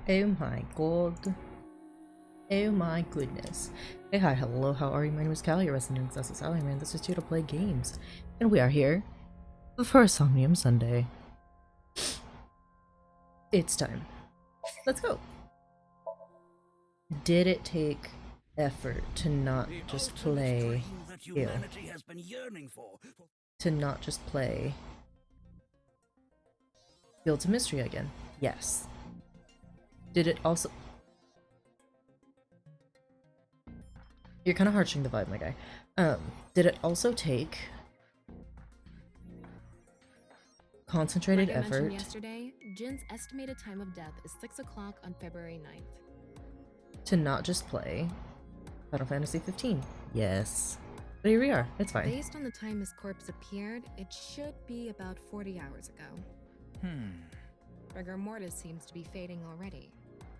Oh my god. Oh my goodness. Hey, hi, hello, how are you? My name is Callie, your resident Exhausted Salaryman. This is here to play games. And we are here for a Somnium Sunday. It's time. Let's go. Did it take effort to not just play... Ew. To not just play... Fields of Mystery again? Yes. Did it also... You're kind of harshing the vibe, my guy. Did it also take concentrated like I effort? mentioned yesterday, Jin's estimated time of death is 6 o'clock on February 9th. To not just play Final Fantasy 15. Yes. But here we are. It's fine. Based on the time his corpse appeared, it should be about 40 hours ago. Rigor mortis seems to be fading already.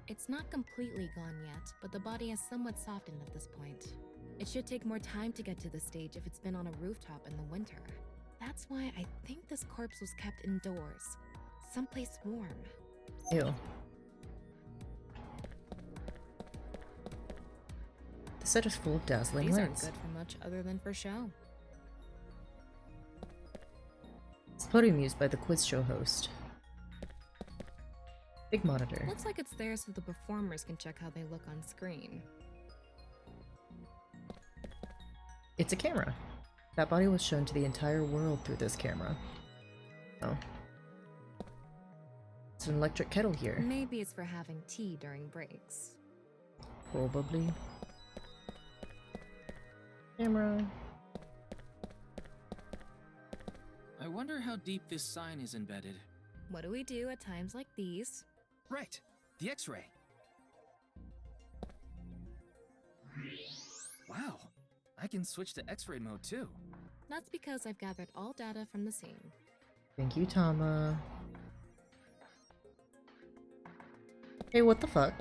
It's not completely gone yet, but the body has somewhat softened at this point. It should take more time to get to this stage if it's been on a rooftop in the winter. That's why I think this corpse was kept indoors, someplace warm. Ew. The set is full of dazzling These aren't lights. good for much other than for show. It's podium used by the quiz show host. Big monitor. Looks like it's there so the performers can check how they look on screen. It's a camera. That body was shown to the entire world through this camera. Oh. It's an electric kettle here. Maybe it's for having tea during breaks. Probably. Camera. I wonder how deep this sign is embedded. What do we do at times like these? Right, the X-ray. Wow, I can switch to X-ray mode too. That's because I've gathered all data from the scene. Thank you, Tama. Hey, what the fuck?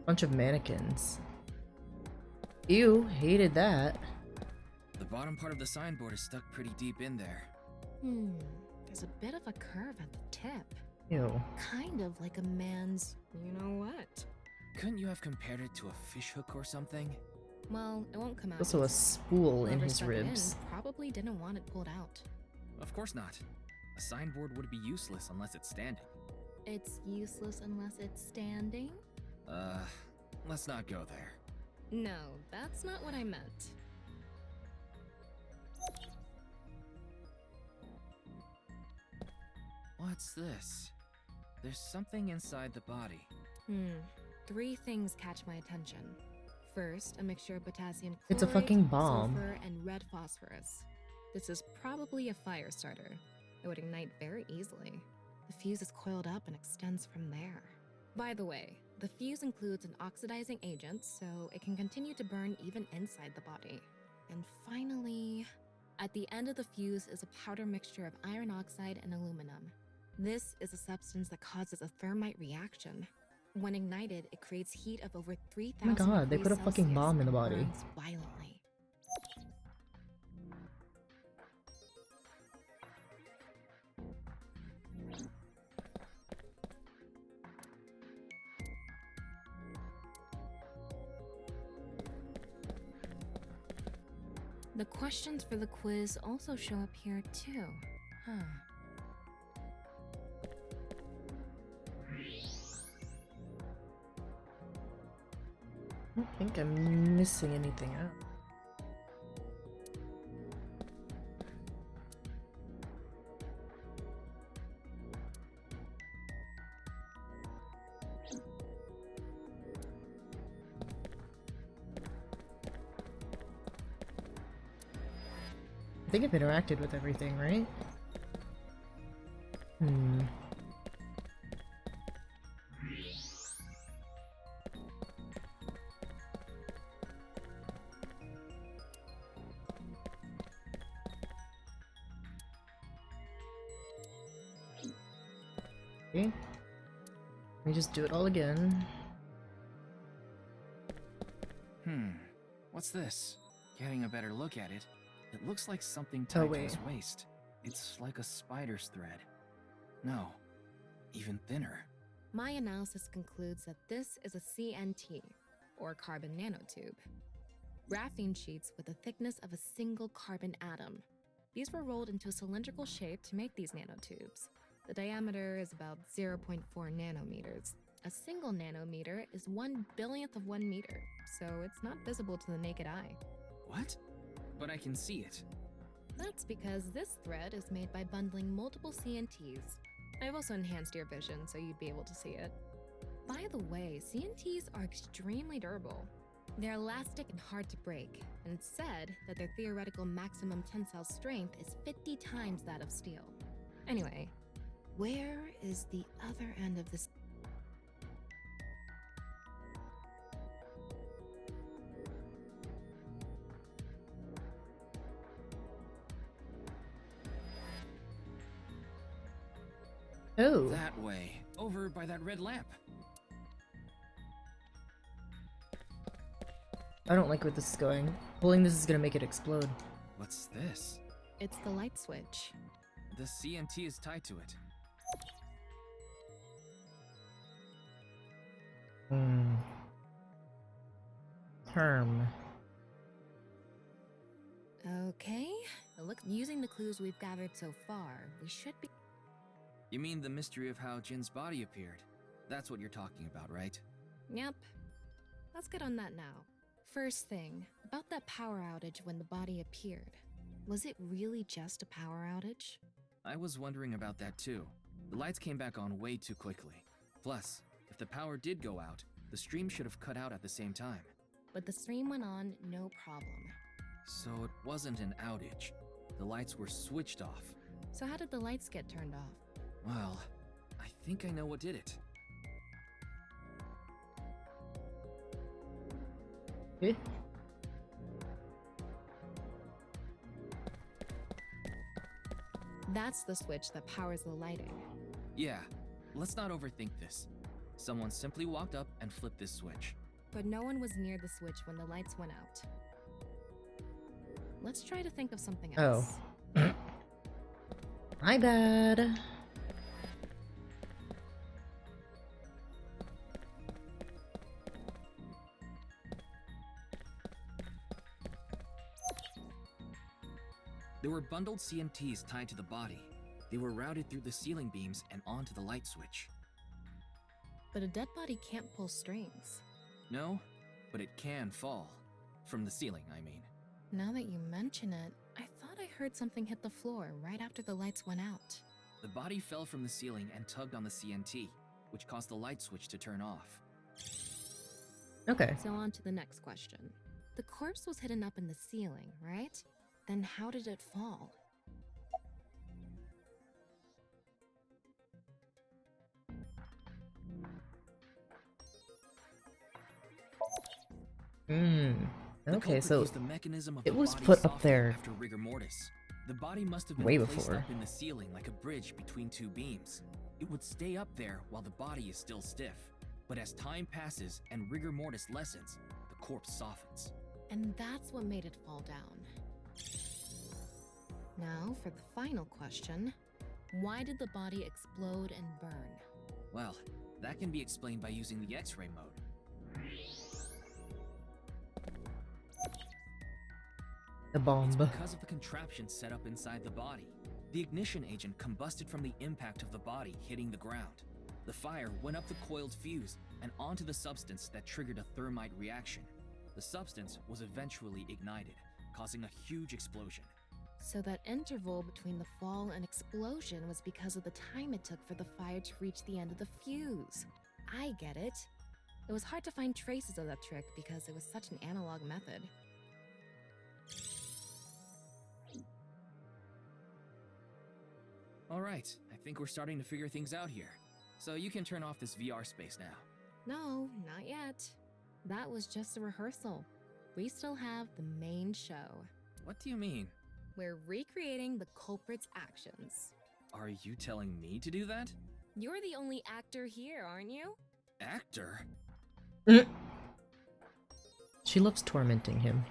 Bunch of mannequins. Ew, hated that. The bottom part of the signboard is stuck pretty deep in there. There's a bit of a curve at the tip. Ew. Kind of like a man's, you know what? Couldn't you have compared it to a fishhook or something? Well, it won't come out. Also a easy. spool in Whoever his stuck it in ribs. probably didn't want it pulled out. Of course not. A signboard would be useless unless it's standing. It's useless unless it's standing? Let's not go there. No, that's not what I meant. What's this? There's something inside the body. 3 things catch my attention. First, a mixture of potassium chloride, It's a fucking bomb. sulfur, and red phosphorus. This is probably a fire starter. It would ignite very easily. The fuse is coiled up and extends from there. By the way, the fuse includes an oxidizing agent, so it can continue to burn even inside the body. And finally, at the end of the fuse is a powder mixture of iron oxide and aluminum. This is a substance that causes a thermite reaction. When ignited, it creates heat of over 3,000 Oh my god, they put a degrees fucking Celsius bomb in the and body. burns violently. The questions for the quiz also show up here too. Huh. I don't think I'm missing anything out. I think I've interacted with everything, right? Okay. Let me just do it all again. What's this? Getting a better look at it, it looks like something tied to his waist. It's like a spider's thread. No, even thinner. My analysis concludes that this is a CNT, or carbon nanotube. Graphene sheets with the thickness of a single carbon atom. These were rolled into a cylindrical shape to make these nanotubes. The diameter is about 0.4 nanometers. A single nanometer is 1/1000th of 1 meter, so it's not visible to the naked eye. What? But I can see it. That's because this thread is made by bundling multiple CNTs. I've also enhanced your vision so you'd be able to see it. By the way, CNTs are extremely durable. They're elastic and hard to break, and it's said that their theoretical maximum tensile strength is 50 times that of steel. Anyway, where is the other end of this? Oh. That way, over by that red lamp. I don't like where this is going. Pulling this is gonna make it explode. What's this? It's the light switch. The CNT is tied to it. Term. Okay, using the clues we've gathered so far, we should be. You mean the mystery of how Jin's body appeared? That's what you're talking about, right? Yep. Let's get on that now. First thing, about that power outage when the body appeared. Was it really just a power outage? I was wondering about that too. The lights came back on way too quickly. Plus, if the power did go out, the stream should have cut out at the same time. But the stream went on, no problem. So it wasn't an outage. The lights were switched off. So how did the lights get turned off? Well, I think I know what did it. Eh? That's the switch that powers the lighting. Yeah, let's not overthink this. Someone simply walked up and flipped this switch. But no one was near the switch when the lights went out. Let's try to think of something else. Oh. My bad. There were bundled CNTs tied to the body. They were routed through the ceiling beams and onto the light switch. But a dead body can't pull strings. No, but it can fall. From the ceiling, I mean. Now that you mention it, I thought I heard something hit the floor right after the lights went out. The body fell from the ceiling and tugged on the CNT, which caused the light switch to turn off. Okay. So on to the next question. The corpse was hidden up in the ceiling, right? Then how did it fall? The Okay, culprit so used the mechanism of it the was body put up softening there after rigor mortis. The body must have been way placed before. up in the ceiling like a bridge between two beams. It would stay up there while the body is still stiff. But as time passes and rigor mortis lessens, the corpse softens. And that's what made it fall down. Now for the final question. Why did the body explode and burn? Well, that can be explained by using the X-ray mode. The bomb. It's because of the contraption set up inside the body. The ignition agent combusted from the impact of the body hitting the ground. The fire went up the coiled fuse and onto the substance that triggered a thermite reaction. The substance was eventually ignited, causing a huge explosion. So that interval between the fall and explosion was because of the time it took for the fire to reach the end of the fuse. I get it. It was hard to find traces of that trick because it was such an analog method. Alright, I think we're starting to figure things out here. So you can turn off this VR space now. No, not yet. That was just a rehearsal. We still have the main show. What do you mean? We're recreating the culprit's actions. Are you telling me to do that? You're the only actor here, aren't you? Actor? She loves tormenting him.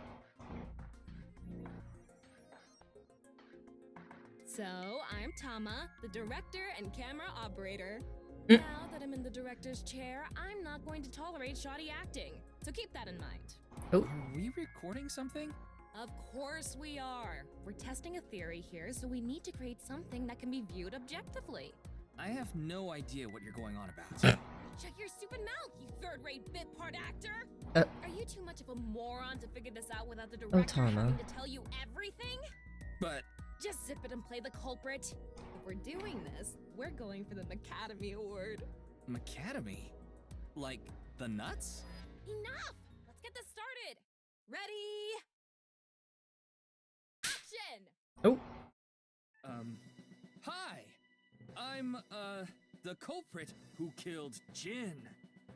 So, I'm Tama, the director and camera operator. Mm. Now that I'm in the director's chair, I'm not going to tolerate shoddy acting. So keep that in mind. Oh, Are we recording something? Of course we are. We're testing a theory here, so we need to create something that can be viewed objectively. I have no idea what you're going on about. Shut your stupid mouth, you third-rate bit part actor! Uh. Are you too much of a moron to figure this out without the director Tama. having to tell you everything? But Just zip it and play the culprit. If we're doing this, we're going for the Academy Award. Macadamy? Like the nuts? Enough! Let's get this started! Ready? Action! oh, Hi! I'm, the culprit who killed Jin.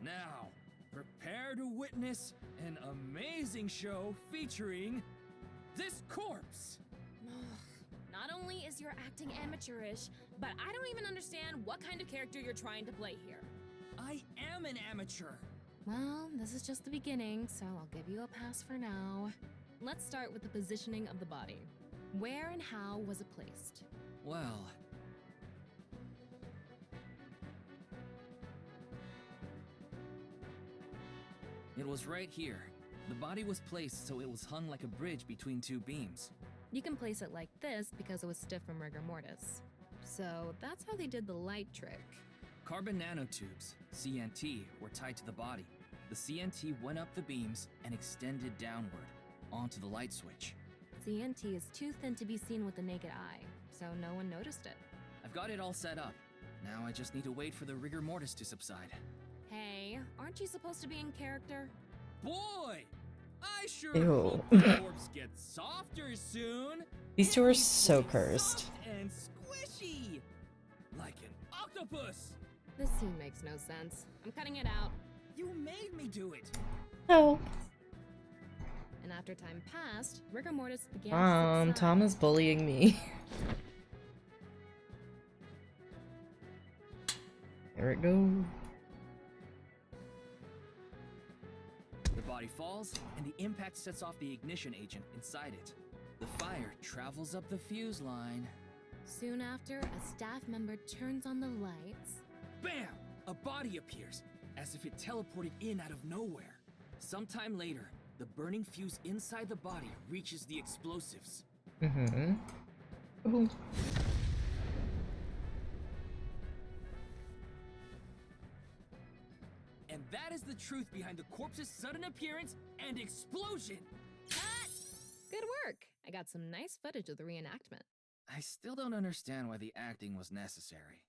Now, prepare to witness an amazing show featuring this corpse. Not only is your acting amateurish, but I don't even understand what kind of character you're trying to play here. I am an amateur. Well, this is just the beginning, so I'll give you a pass for now. Let's start with the positioning of the body. Where and how was it placed? Well, it was right here. The body was placed so it was hung like a bridge between two beams. You can place it like this because it was stiff from rigor mortis. So that's how they did the light trick. Carbon nanotubes, CNT, were tied to the body. The CNT went up the beams and extended downward onto the light switch. CNT is too thin to be seen with the naked eye, so no one noticed it. I've got it all set up. Now I just need to wait for the rigor mortis to subside. Hey, aren't you supposed to be in character? Boy! I sure Ew. hope the corpse gets softer soon! these two are It'll be so fully cursed. soft and squishy! Like an octopus! This scene makes no sense. I'm cutting it out. You made me do it! No. And after time passed, rigor mortis began to subside. Tom is bullying me. There it goes. The body falls, and the impact sets off the ignition agent inside it. The fire travels up the fuse line. Soon after, a staff member turns on the lights. Bam! A body appears, as if it teleported in out of nowhere. Sometime later, the burning fuse inside the body reaches the explosives. Mm-hmm. Ooh. And that is the truth behind the corpse's sudden appearance and explosion! Cut! Good work. I got some nice footage of the reenactment. I still don't understand why the acting was necessary.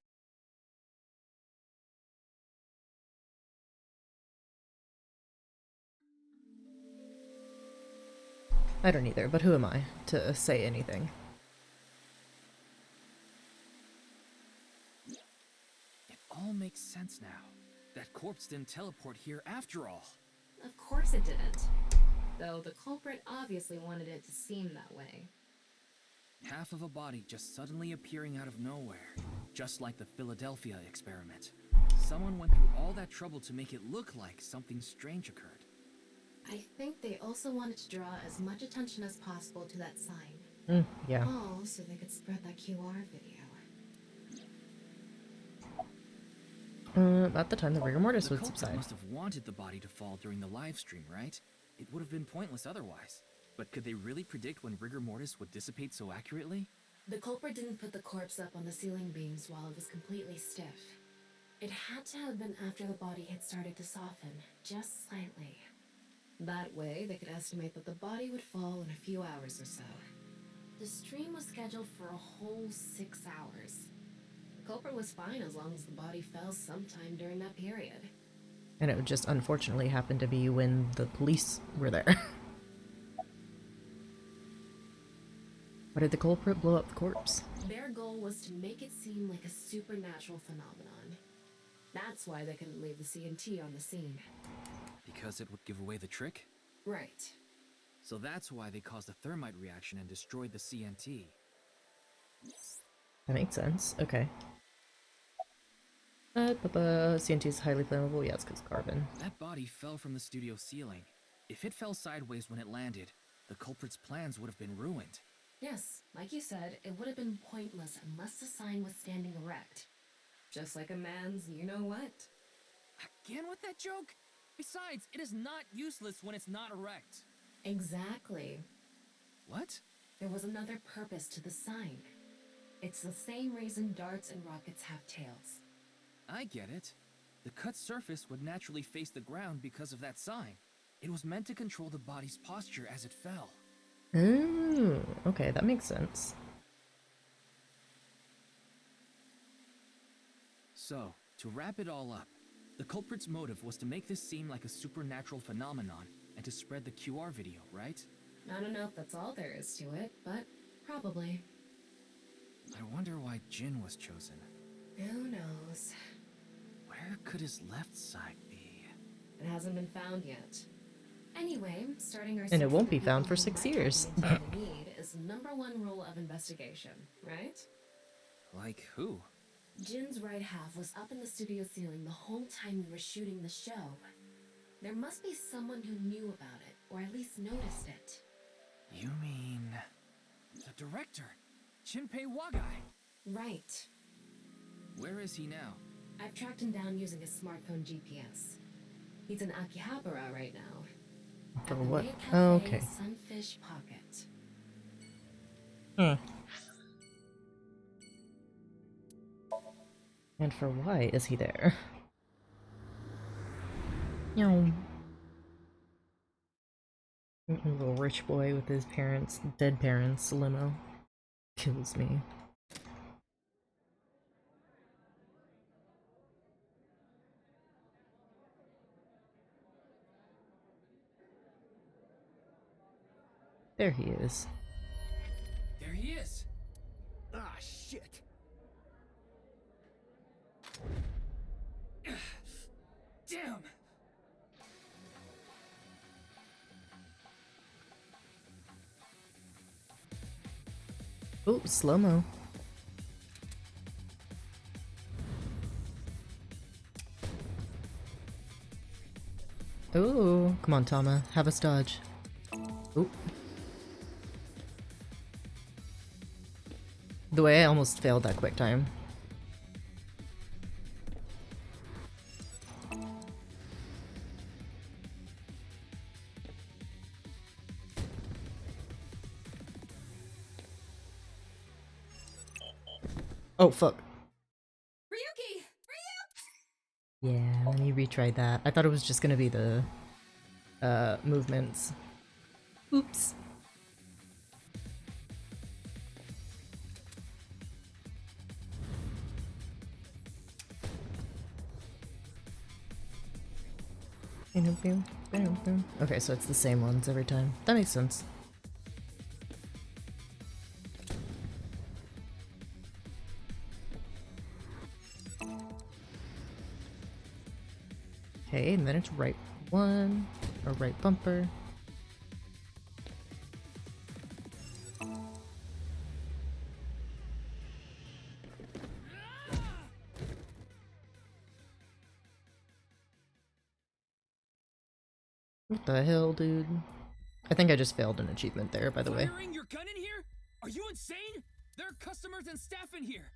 I don't either, but who am I to say anything? It all makes sense now. That corpse didn't teleport here after all. Of course it didn't. Though the culprit obviously wanted it to seem that way. Half of a body just suddenly appearing out of nowhere. Just like the Philadelphia experiment. Someone went through all that trouble to make it look like something strange occurred. I think they also wanted to draw as much attention as possible to that sign. Yeah. All so they could spread that QR video. About the time the rigor mortis The would culprit subside. must have wanted the body to fall during the live stream, right? It would have been pointless otherwise. But could they really predict when rigor mortis would dissipate so accurately? The culprit didn't put the corpse up on the ceiling beams while it was completely stiff. It had to have been after the body had started to soften, just slightly. That way, they could estimate that the body would fall in a few hours or so. The stream was scheduled for a whole 6 hours. The culprit was fine as long as the body fell sometime during that period. And it would just unfortunately happen to be when the police were there. Why did the culprit blow up the corpse? Their goal was to make it seem like a supernatural phenomenon. That's why they couldn't leave the CNT on the scene. Because it would give away the trick? Right. So that's why they caused a thermite reaction and destroyed the CNT. That makes sense. Okay. CNT is highly flammable. Yeah, it's because carbon. That body fell from the studio ceiling. If it fell sideways when it landed, the culprit's plans would have been ruined. Yes, like you said, it would have been pointless unless the sign was standing erect. Just like a man's you-know-what. Again with that joke? Besides, it is not useless when it's not erect. Exactly. What? There was another purpose to the sign. It's the same reason darts and rockets have tails. I get it. The cut surface would naturally face the ground because of that sign. It was meant to control the body's posture as it fell. Oh, okay, that makes sense. So, to wrap it all up, the culprit's motive was to make this seem like a supernatural phenomenon and to spread the QR video, right? I don't know if that's all there is to it, but probably. I wonder why Jin was chosen. Who knows? Where could his left side be? It hasn't been found yet. Anyway, starting our And it search won't for be found people for who 6 might years. document the need is the #1 rule of investigation, right? Like who? Jin's right half was up in the studio ceiling the whole time we were shooting the show. There must be someone who knew about it, or at least noticed it. You mean... the director, Jinpei Wagai. Right. Where is he now? I've tracked him down using his smartphone GPS. He's in Akihabara right now. For At the what? Maid Oh, Cafe, okay. Sunfish Pocket. And for why is he there? Yo. Little rich boy with his parents, dead parents, limo. Kills me. There he is. There he is! Ah, shit. Damn! Oh, slow-mo. Oh, come on, Tama. Have us dodge. Oop. The way I almost failed that quick time. Oh, fuck. Ryuki! Yeah, let me retry that. I thought it was just gonna be the movements. Oops. Okay, so it's the same ones every time. That makes sense. Okay, and then it's right one, or right bumper. What the hell, dude? I think I just failed an achievement there, by the way. Firing your gun in here? Are you insane? There are customers and staff in here.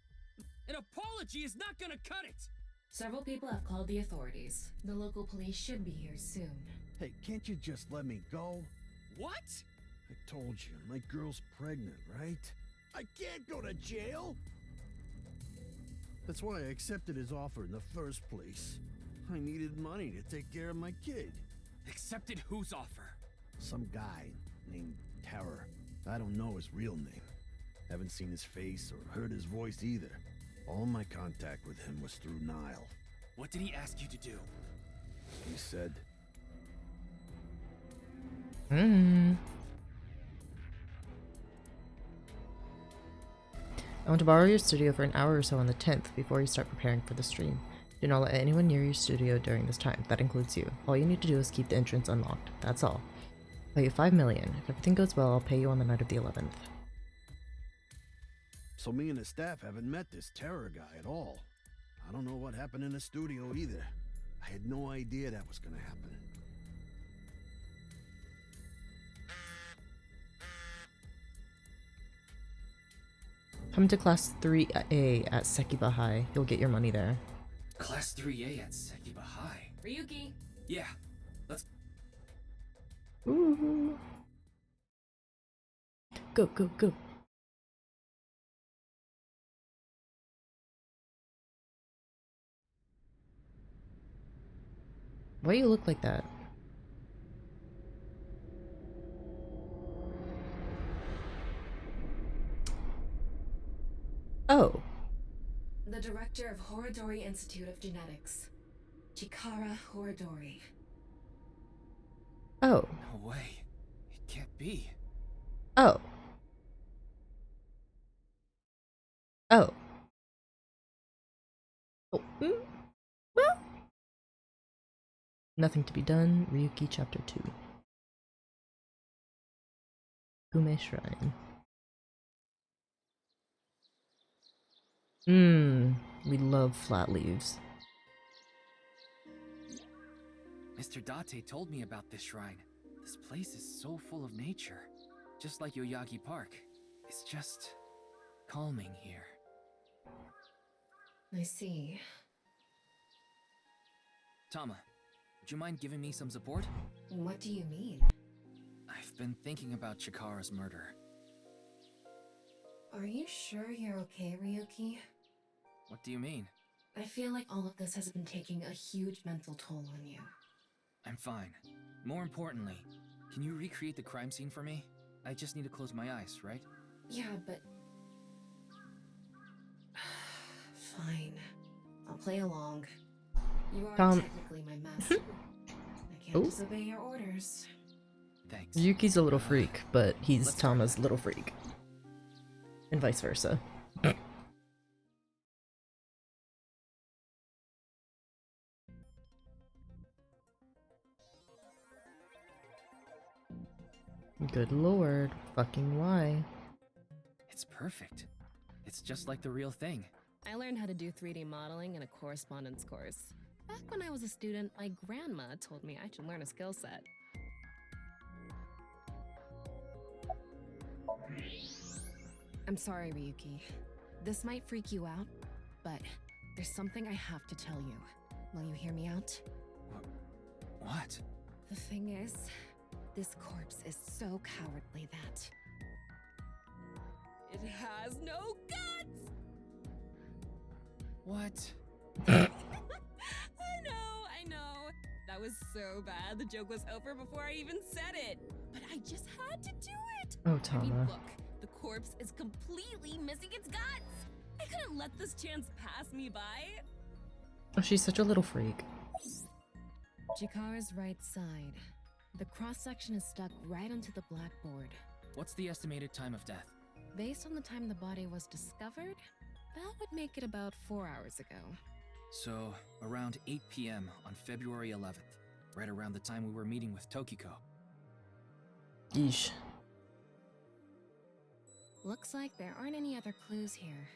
An apology is not gonna cut it. Several people have called the authorities. The local police should be here soon. Hey, can't you just let me go? What? I told you, my girl's pregnant, right? I can't go to jail! That's why I accepted his offer in the first place. I needed money to take care of my kid. Accepted whose offer? Some guy named Terror. I don't know his real name. Haven't seen his face or heard his voice either. All my contact with him was through Nile. What did he ask you to do? He said, I want to borrow your studio for an hour or so on the 10th before you start preparing for the stream. Do not let anyone near your studio during this time. That includes you. All you need to do is keep the entrance unlocked. That's all. I'll pay you 5 million. If everything goes well, I'll pay you on the night of the 11th. so me and the staff haven't met this Terror guy at all. I don't know what happened in the studio either. I had no idea that was gonna happen. Come to class 3A at Sekiba High. You'll get your money there. Class 3A at Sekiba High. Ryuki! Yeah, let's. Ooh. Go, go, go. Why you look like that? Oh. The director of Horodori Institute of Genetics, Chikara Horodori. Oh. No way. It can't be. Oh. Oh. Oh. Well. Nothing to be done. Ryuki Chapter 2. Gume Shrine. We love flat leaves. Mr. Date told me about this shrine. This place is so full of nature. Just like Yoyagi Park. It's just calming here. I see. Tama, would you mind giving me some support? What do you mean? I've been thinking about Chikara's murder. Are you sure you're okay, Ryuki? What do you mean? I feel like all of this has been taking a huge mental toll on you. I'm fine. More importantly, can you recreate the crime scene for me? I just need to close my eyes, right? Yeah, but... Fine. I'll play along. You are technically my master. I can't Ooh. disobey your orders. Thanks. Ryuki's a little freak, but he's Let's try Tama's little freak. And vice versa. Good lord. Fucking why? It's perfect. It's just like the real thing. I learned how to do 3D modeling in a correspondence course. Back when I was a student, my grandma told me I should learn a skill set. I'm sorry, Ryuki. This might freak you out, but there's something I have to tell you. Will you hear me out? What? The thing is, this corpse is so cowardly that it has no guts! What? I know. That was so bad. The joke was over before I even said it. But I just had to do it. Oh, I mean, Tama. look, the corpse is completely missing its guts. I couldn't let this chance pass me by. Oh, she's such a little freak. Chikara's right side. The cross-section is stuck right onto the blackboard. What's the estimated time of death? Based on the time the body was discovered, that would make it about 4 hours ago. So, around 8 p.m. on February 11th, right around the time we were meeting with Tokiko. Yeesh. Looks like there aren't any other clues here.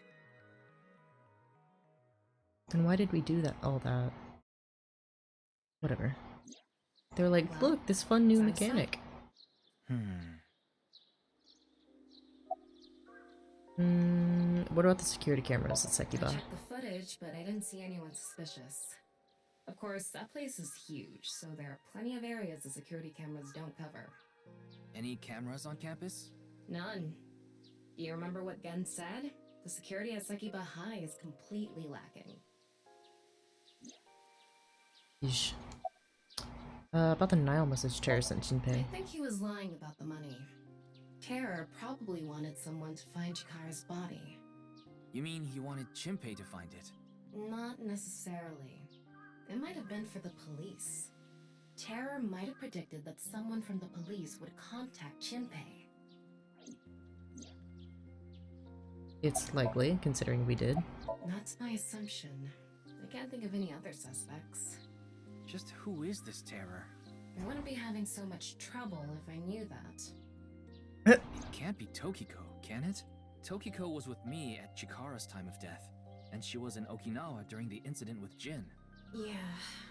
Then why did we do that? All that? Whatever. They're like, Well, look, this fun new so mechanic. What about the security cameras at I Sekiba? checked the footage, but I didn't see anyone suspicious. Of course, that place is huge, so there are plenty of areas the security cameras don't cover. Any cameras on campus? None. Do you remember what Gen said? The security at Sekiba High is completely lacking. Yeesh. About the Nile message Terror sent I Shinpei. think he was lying about the money. Terror probably wanted someone to find Chikara's body. You mean he wanted Chimpei to find it? Not necessarily. It might have been for the police. Terror might have predicted that someone from the police would contact Chimpei. It's likely, considering we did. That's my assumption. I can't think of any other suspects. Just who is this Terror? I wouldn't be having so much trouble if I knew that. It can't be Tokiko, can it? Tokiko was with me at Chikara's time of death, and she was in Okinawa during the incident with Jin. Yeah,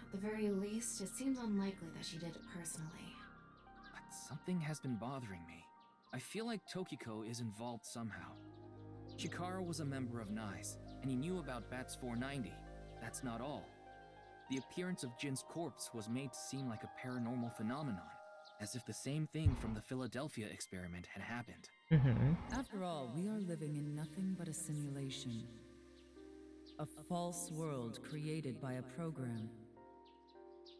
at the very least, it seems unlikely that she did it personally. But something has been bothering me. I feel like Tokiko is involved somehow. Chikara was a member of NICE, and he knew about Bats 490. That's not all. The appearance of Jin's corpse was made to seem like a paranormal phenomenon, as if the same thing from the Philadelphia experiment had happened. After all, we are living in nothing but a simulation. A false world created by a program.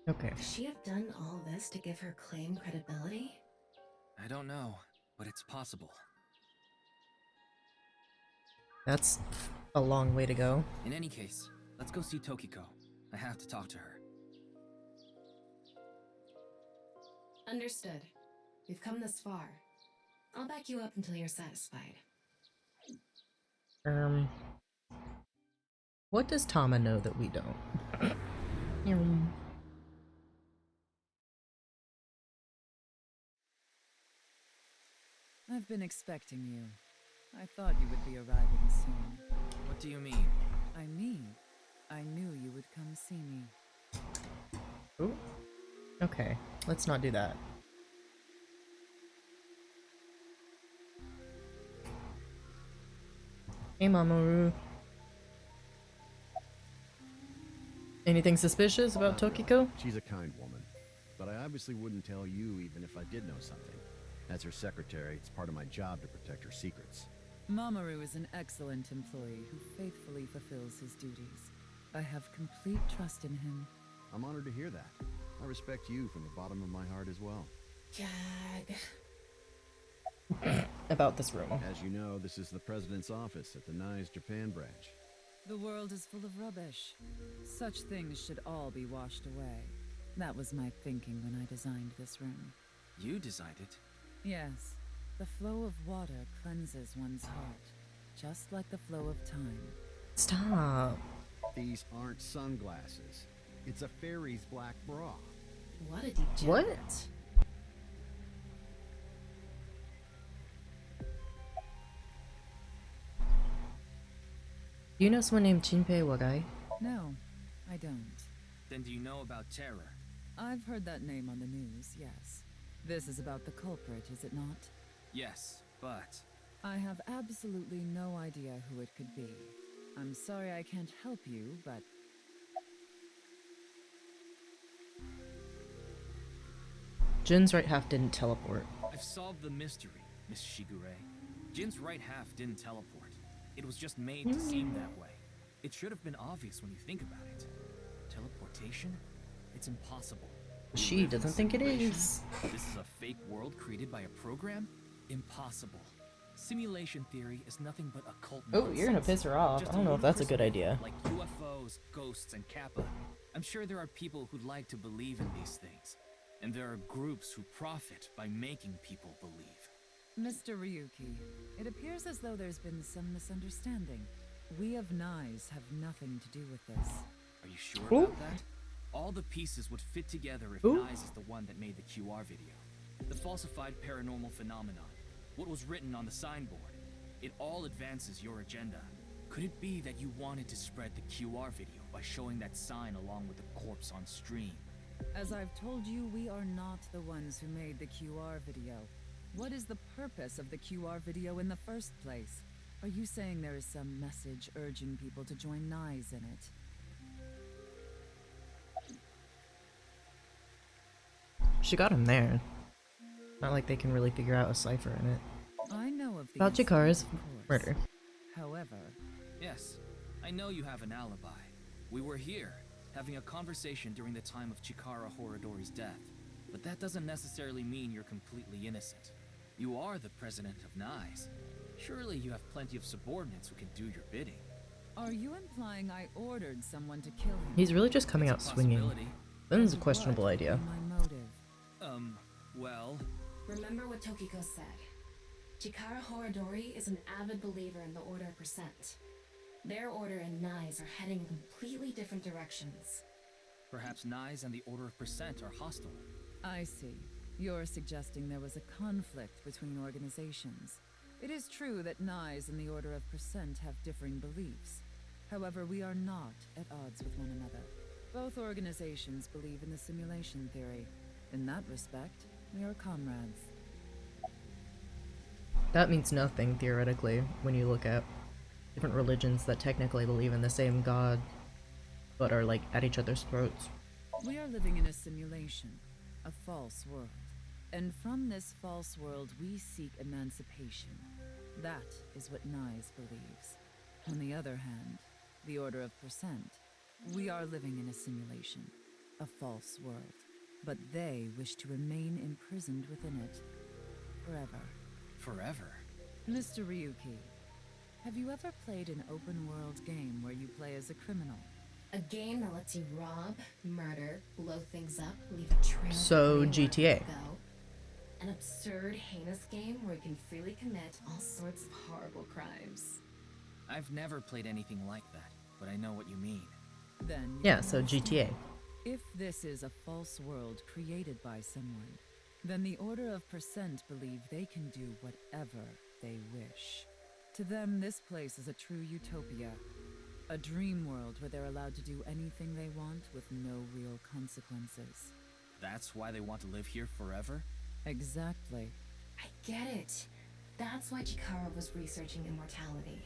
Okay. Could she have done all this to give her claim credibility? I don't know, but it's possible. That's a long way to go. In any case, let's go see Tokiko. I have to talk to her. Understood. We've come this far. I'll back you up until you're satisfied. What does Tama know that we don't? I've been expecting you. I thought you would be arriving soon. What do you mean? I knew you would come see me. Ooh. Okay, let's not do that. Hey, Mamoru. Anything suspicious about Tokiko? She's a kind woman, but I obviously wouldn't tell you even if I did know something. As her secretary, it's part of my job to protect her secrets. Mamoru is an excellent employee who faithfully fulfills his duties. I have complete trust in him. I'm honored to hear that. I respect you from the bottom of my heart as well. Gag. About this room. As you know, this is the president's office at the NICE Japan branch. The world is full of rubbish. Such things should all be washed away. That was my thinking when I designed this room. You designed it. Yes, the flow of water cleanses one's heart, just like the flow of time. Stop. These aren't sunglasses. It's a fairy's black bra. What a degenerate. What? Do you know someone named Jinpei Wagai? No, I don't. Then do you know about terror? I've heard that name on the news, yes. This is about the culprit, is it not? Yes, but... I have absolutely no idea who it could be. I'm sorry I can't help you, but... Jin's right half didn't teleport. I've solved the mystery, Miss Shigure. Jin's right half didn't teleport. It was just made to seem that way. It should have been obvious when you think about it. Teleportation? It's impossible. She doesn't think it is. This is a fake world created by a program? Impossible. Simulation theory is nothing but occult Oh, you're gonna piss her off. Just I don't know if that's a ludicrous good idea. Like UFOs, ghosts, and Kappa. I'm sure there are people who'd like to believe in these things. And there are groups who profit by making people believe. Mr. Ryuki, it appears as though there's been some misunderstanding. We of NICE have nothing to do with this. Are you sure Ooh. about that? All the pieces would fit together if Ooh. NICE is the one that made the QR video. The falsified paranormal phenomenon. What was written on the signboard. It all advances your agenda. Could it be that you wanted to spread the QR video by showing that sign along with the corpse on stream? As I've told you, we are not the ones who made the QR video. What is the purpose of the QR video in the first place? Are you saying there is some message urging people to join NICE in it? She got him there. Not like they can really figure out a cipher in it. I know of the About incident, Chikara's of course. murder. However, Yes, I know you have an alibi. We were here, having a conversation during the time of Chikara Horadori's death. But that doesn't necessarily mean you're completely innocent. You are the president of NICE. Surely you have plenty of subordinates who can do your bidding. are you implying I ordered someone to kill him? He's really just coming out It's a swinging. possibility. This is a What questionable would idea. be my motive? Well... Remember what Tokiko said. Chikara Horadori is an avid believer in the Order of Percent. Their order and NICE are heading in completely different directions. Perhaps NICE and the Order of Percent are hostile. I see. You're suggesting there was a conflict between organizations. It is true that NICE and the Order of Percent have differing beliefs. However, we are not at odds with one another. Both organizations believe in the simulation theory. In that respect, we are comrades. That means nothing, theoretically, when you look at different religions that technically believe in the same god, but are like at each other's throats. We are living in a simulation, a false world. And from this false world, we seek emancipation. That is what Nyes believes. On the other hand, the Order of Percent, we are living in a simulation, a false world. But they wish to remain imprisoned within it forever. Forever? Mr. Ryuki, have you ever played an open-world game where you play as a criminal? A game that lets you rob, murder, blow things up, leave a trail. So, everywhere GTA. you go. An absurd, heinous game where you can freely commit all sorts of horrible crimes. I've never played anything like that, but I know what you mean. Then you Yeah, can so understand. GTA. If this is a false world created by someone, then the Order of Percent believe they can do whatever they wish. To them, this place is a true utopia. A dream world where they're allowed to do anything they want with no real consequences. That's why they want to live here forever? Exactly. I get it. That's why Chikara was researching immortality.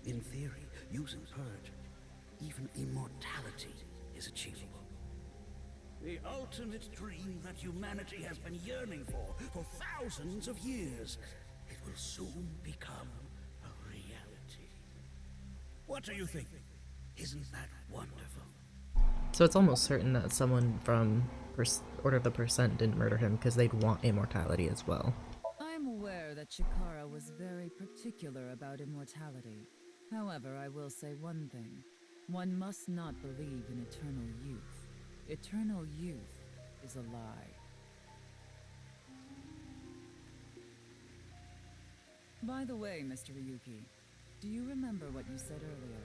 In theory, using Purge, even immortality is achievable. The ultimate dream that humanity has been yearning for thousands of years. It will soon become a reality. What do you think? Isn't that wonderful? So it's almost certain that someone from Order of the Percent didn't murder him because they'd want immortality as well. I'm aware that Chikara was very particular about immortality. However, I will say one thing. One must not believe in eternal youth. Eternal youth is a lie. By the way, Mr. Ryuki, do you remember what you said earlier?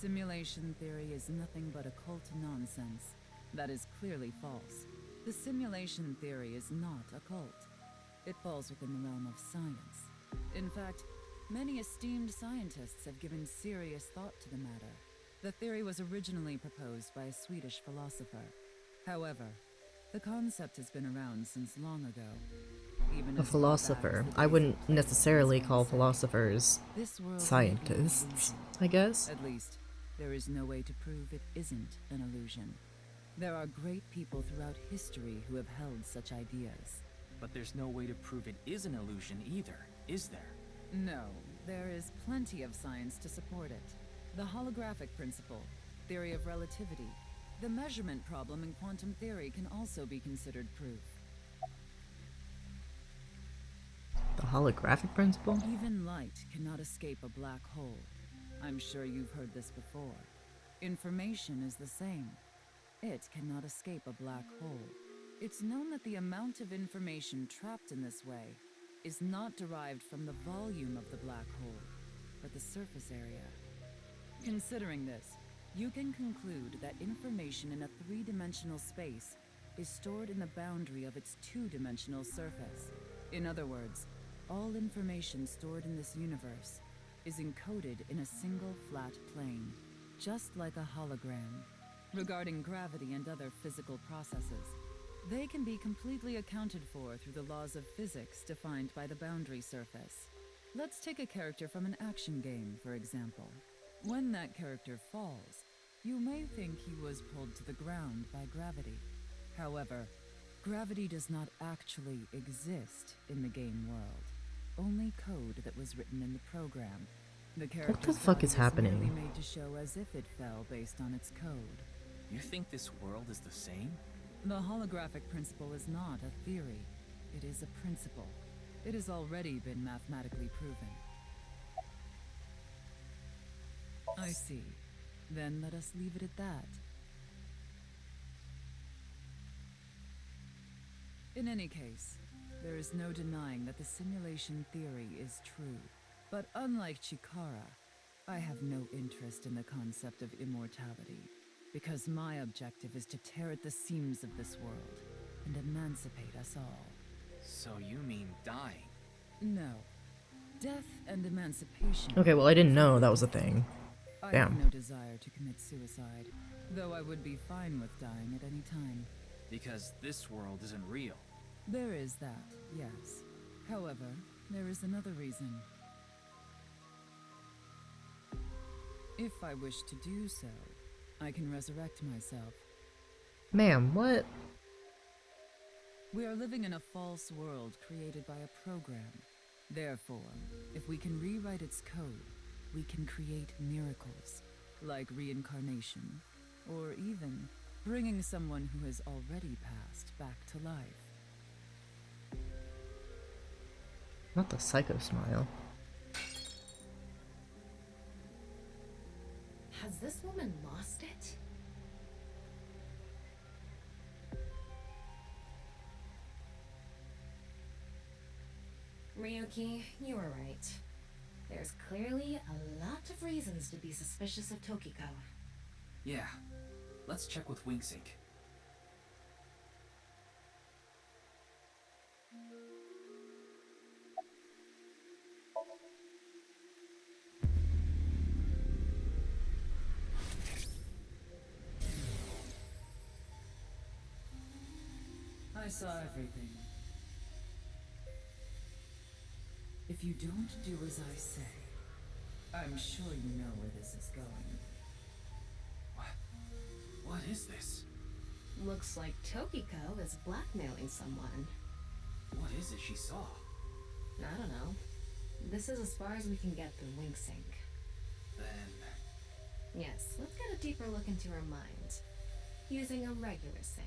Simulation theory is nothing but occult nonsense. That is clearly false. The simulation theory is not occult. It falls within the realm of science. In fact, many esteemed scientists have given serious thought to the matter. The theory was originally proposed by a Swedish philosopher. However, the concept has been around since long ago. Even A as far back philosopher. as the I days wouldn't of Plato, necessarily as call one said. philosophers This world may be an scientists, illusion. I guess. At least, there is no way to prove it isn't an illusion. There are great people throughout history who have held such ideas. But there's no way to prove it is an illusion either, is there? No, there is plenty of science to support it. The holographic principle, theory of relativity, the measurement problem in quantum theory can also be considered proof. The holographic principle? Even light cannot escape a black hole. I'm sure you've heard this before. Information is the same. It cannot escape a black hole. It's known that the amount of information trapped in this way is not derived from the volume of the black hole, but the surface area. Considering this, you can conclude that information in a three-dimensional space is stored in the boundary of its two-dimensional surface. In other words, all information stored in this universe is encoded in a single flat plane, just like a hologram. Regarding gravity and other physical processes, they can be completely accounted for through the laws of physics defined by the boundary surface. Let's take a character from an action game, for example. When that character falls, you may think he was pulled to the ground by gravity. However, gravity does not actually exist in the game world. Only code that was written in the program. The character's fuck body is happening? merely made to show as if it fell based on its code. You think this world is the same? The holographic principle is not a theory. It is a principle. It has already been mathematically proven. I see. Then let us leave it at that. In any case, there is no denying that the simulation theory is true. But unlike Chikara, I have no interest in the concept of immortality, because my objective is to tear at the seams of this world and emancipate us all. So you mean dying? No. Death and emancipation. Okay, well I didn't know that was a thing. I Damn. have no desire to commit suicide, though I would be fine with dying at any time. Because this world isn't real. There is that, yes. However, there is another reason. If I wish to do so, I can resurrect myself. Ma'am, what? We are living in a false world created by a program. Therefore, if we can rewrite its code, we can create miracles, like reincarnation, or even bringing someone who has already passed back to life. Not the psycho smile. Has this woman lost it? Ryuki, you were right. There's clearly a lot of reasons to be suspicious of Tokiko. Yeah, let's check with WingSync. I saw everything. If you don't do as I say, I'm sure you know where this is going. What is this? Looks like Tokiko is blackmailing someone. What is it she saw? I don't know. This is as far as we can get through WingSync. Then... Yes, let's get a deeper look into her mind. Using a regular sync.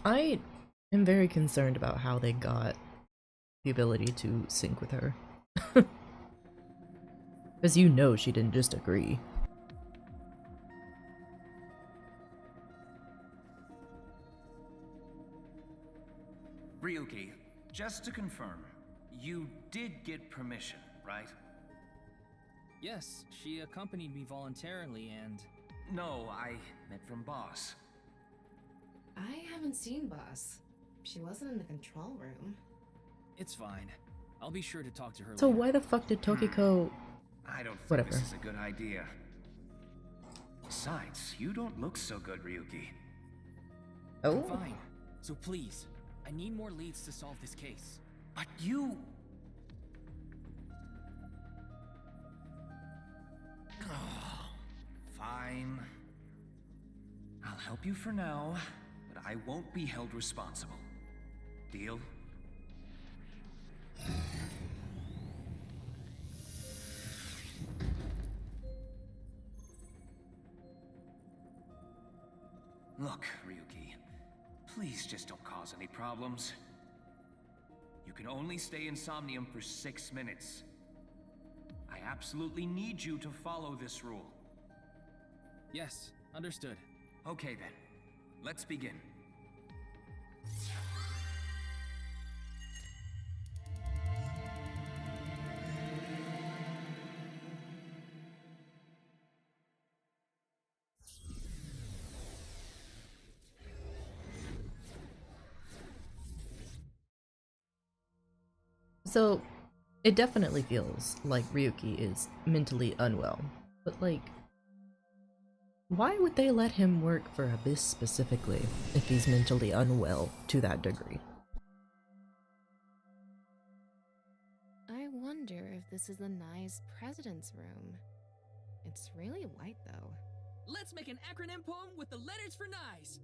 I am very concerned about how they got the ability to sync with her. Because you know she didn't just agree. Ryuki, just to confirm, you did get permission, right? Yes, she accompanied me voluntarily and... No, I meant from Boss. I haven't seen Boss. She wasn't in the control room. It's fine. I'll be sure to talk to her So later. why the fuck did Tokiko... I don't think Whatever. this is a good idea. Besides, you don't look so good, Ryuki. Oh? Fine. So please, I need more leads to solve this case. But you... Oh, fine. I'll help you for now, but I won't be held responsible. Deal? Look, Ryuki, please just don't cause any problems. You can only stay in Somnium for 6 minutes. I absolutely need you to follow this rule. Yes, understood. Okay then, let's begin. So, it definitely feels like Ryuki is mentally unwell. But like... why would they let him work for Abyss specifically if he's mentally unwell to that degree? I wonder if this is the Nye's president's room. It's really white, though. Let's make an acronym poem with the letters for Nyes.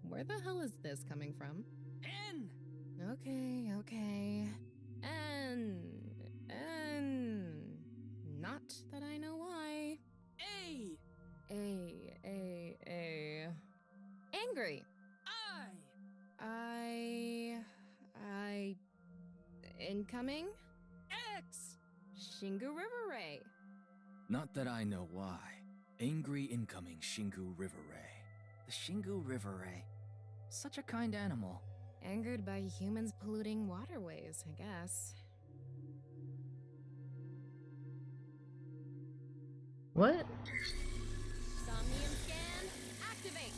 Where the hell is this coming from? N. Okay. N. Not that I know why. A. A. Angry. I. Incoming? X. Shingu River Ray. Not that I know why. Angry incoming Shingu River Ray. The Shingu River Ray. Such a kind animal. Angered by humans polluting waterways, I guess. What? Somnium scan, activate!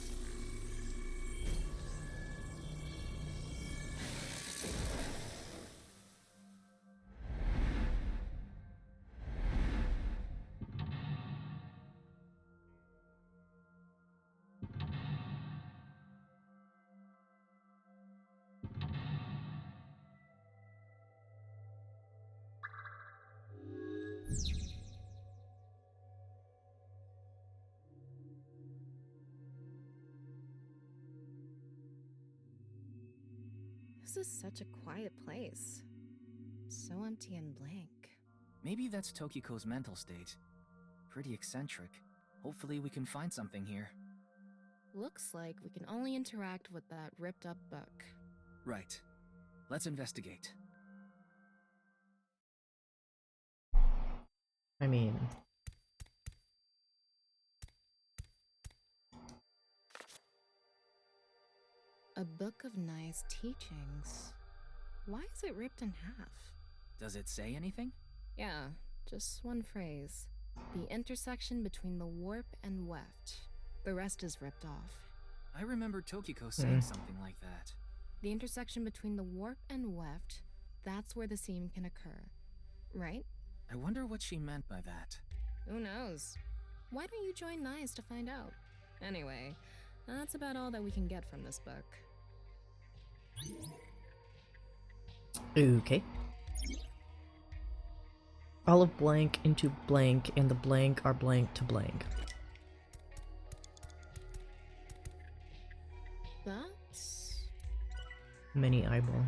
is this such a quiet place? So empty and blank. Maybe that's Tokiko's mental state. Pretty eccentric. Hopefully we can find something here. Looks like we can only interact with that ripped up book. Right. Let's investigate. I mean... A book of nice teachings. Why is it ripped in half? Does it say anything? Yeah, just one phrase. The intersection between the warp and weft. The rest is ripped off. I remember Tokiko saying something like that. The intersection between the warp and weft, that's where the seam can occur. Right? I wonder what she meant by that. Who knows? Why don't you join NICE to find out? Anyway, that's about all that we can get from this book. Okay. All of blank into blank, and the blank are blank to blank. That's... Mini eyeball.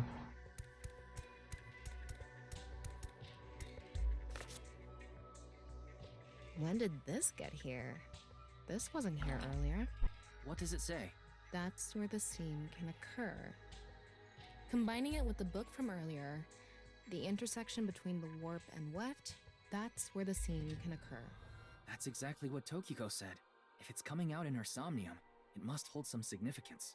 When did this get here? This wasn't here earlier. What does it say? That's where the seam can occur. Combining it with the book from earlier, the intersection between the warp and weft, that's where the seam can occur. That's exactly what Tokiko said. If it's coming out in her somnium, it must hold some significance.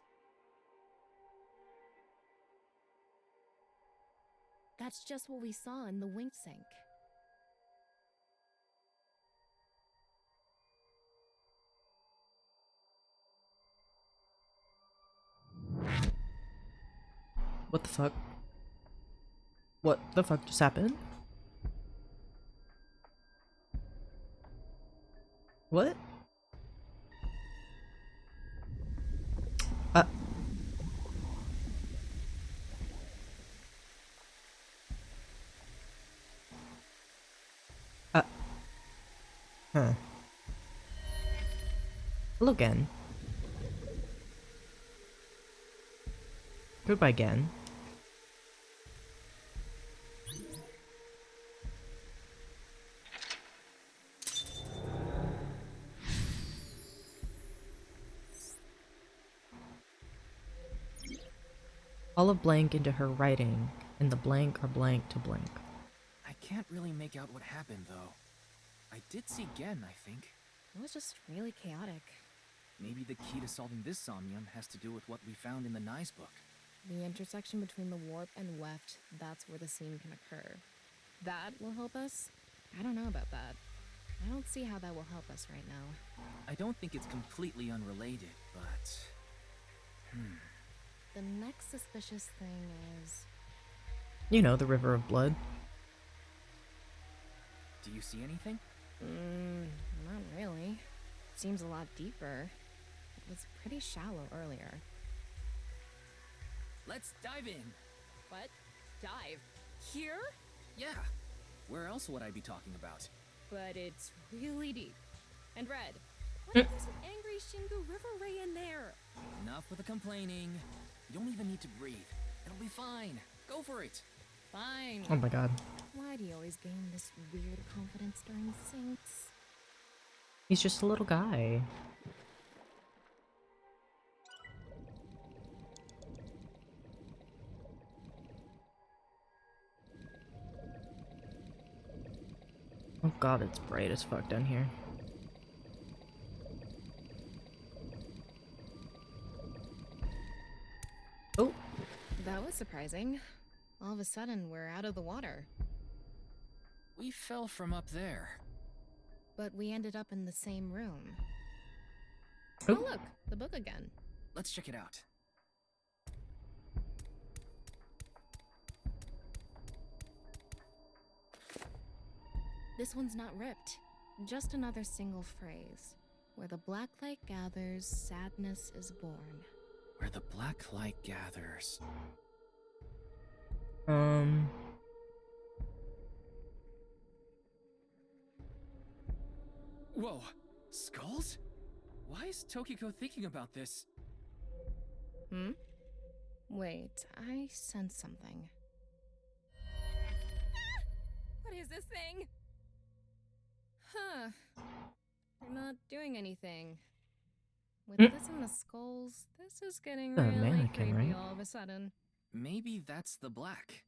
That's just what we saw in the wink sink. What the fuck? What the fuck just happened? What? Huh. Hello again. Goodbye again. All of blank into her writing, and the blank are blank to blank. I can't really make out what happened, though. I did see Gen, I think. It was just really chaotic. Maybe the key to solving this somnium has to do with what we found in the NICE book. The intersection between the warp and weft, that's where the seam can occur. That will help us? I don't know about that. I don't see how that will help us right now. I don't think it's completely unrelated, but... The next suspicious thing is... You know, the river of blood. Do you see anything? Not really. Seems a lot deeper. It was pretty shallow earlier. Let's dive in! What? Dive? Here? Yeah! Where else would I be talking about? But it's really deep. And red. What if there's an angry Shingu River Ray in there? Enough with the complaining. You don't even need to breathe. It'll be fine. Go for it. Fine. Oh my god. Why do you always gain this weird confidence during syncs? He's just a little guy. Oh god, it's bright as fuck down here. Oh! That was surprising. All of a sudden, we're out of the water. We fell from up there. But we ended up in the same room. Oh. Oh look, the book again. Let's check it out. This one's not ripped. Just another single phrase. Where the black light gathers, sadness is born. Where the black light gathers. Whoa! Skulls? Why is Tokiko thinking about this? Wait, I sense something. What is this thing? Huh. You're not doing anything. With this and the skulls, this is getting A really mannequin, creepy right? all of a sudden. Maybe that's the black.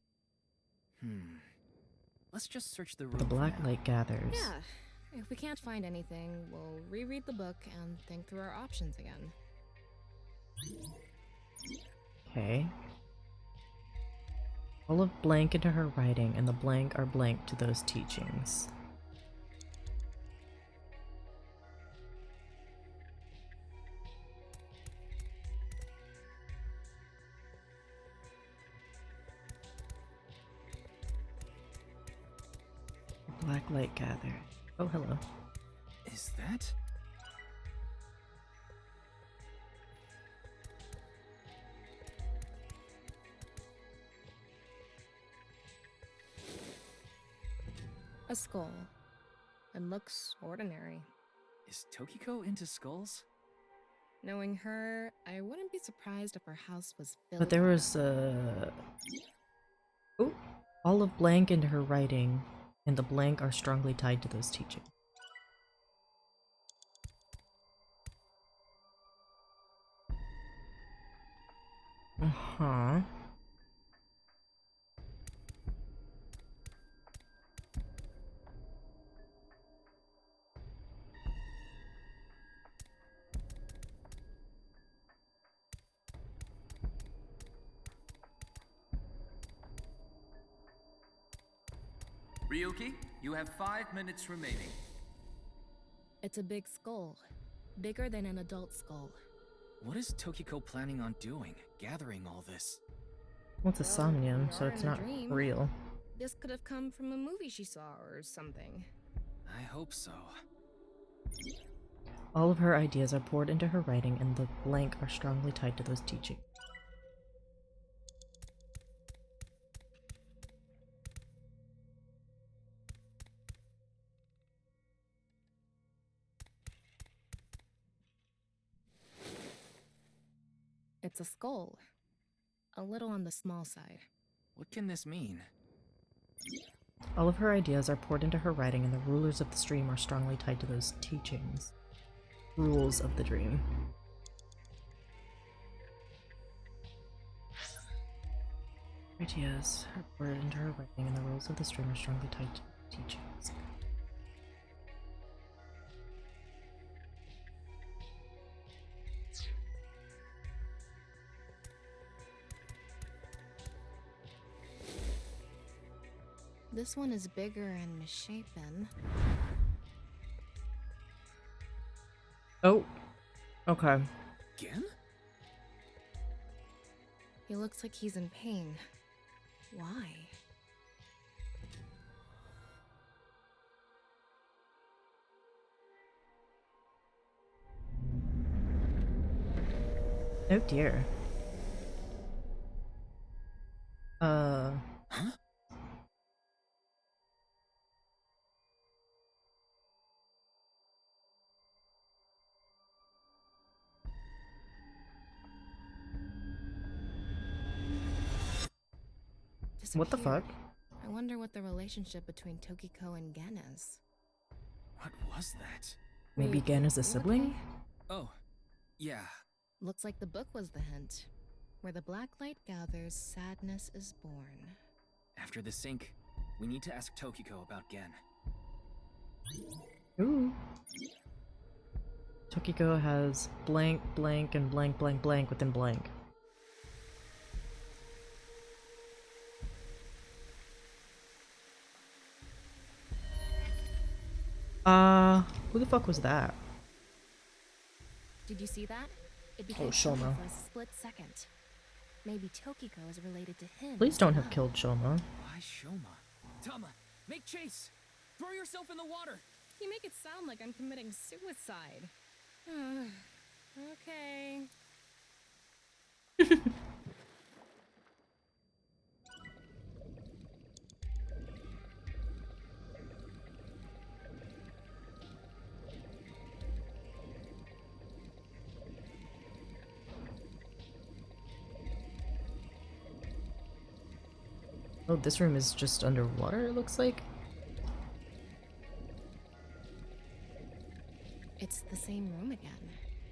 Let's just search the room The for black now. light gathers. Yeah. If we can't find anything, we'll reread the book and think through our options again. Okay. All of blank into her writing, and the blank are blank to those teachings. Black light gathered. Oh, hello. Is that? A skull. It looks ordinary. Is Tokiko into skulls? Knowing her, I wouldn't be surprised if her house was filled But there with was them. Oh, all of blank into her writing, and the blank are strongly tied to those teachings. Uh-huh. Ryuki, you have 5 minutes remaining. It's a big skull. Bigger than an adult skull. What is Tokiko planning on doing, gathering all this? Well, it's a Well, somnium, we so are it's in a not dream. real. This could have come from a movie she saw or something. I hope so. All of her ideas are poured into her writing, and the blank are strongly tied to those teachings. It's a skull. A little on the small side. What can this mean? All of her ideas are poured into her writing, and the rulers of the stream are strongly tied to those teachings. Rules of the dream. Ideas are poured into her writing, and the rules of the stream are strongly tied to teachings. This one is bigger and misshapen. Oh, okay. Again? He looks like he's in pain. Why? Oh dear. Huh? What the Disappeared. fuck? I wonder what the relationship between Tokiko and Gen is. What was that? Maybe Wait, Gen is a you sibling? okay? Oh, yeah. Looks like the book was the hint. Where the black light gathers, sadness is born. After the sync, we need to ask Tokiko about Gen. Ooh. Tokiko has blank, blank, and blank, blank, blank within blank. Who the fuck was that? Did you see that? It became Shoma. quiet for a split second. Maybe Tokiko is related to him. Please as don't have well. killed Shoma. Why Shoma? Tama, make chase! Throw yourself in the water! You make it sound like I'm committing suicide. Okay. Oh, this room is just underwater, it looks like. It's the same room again.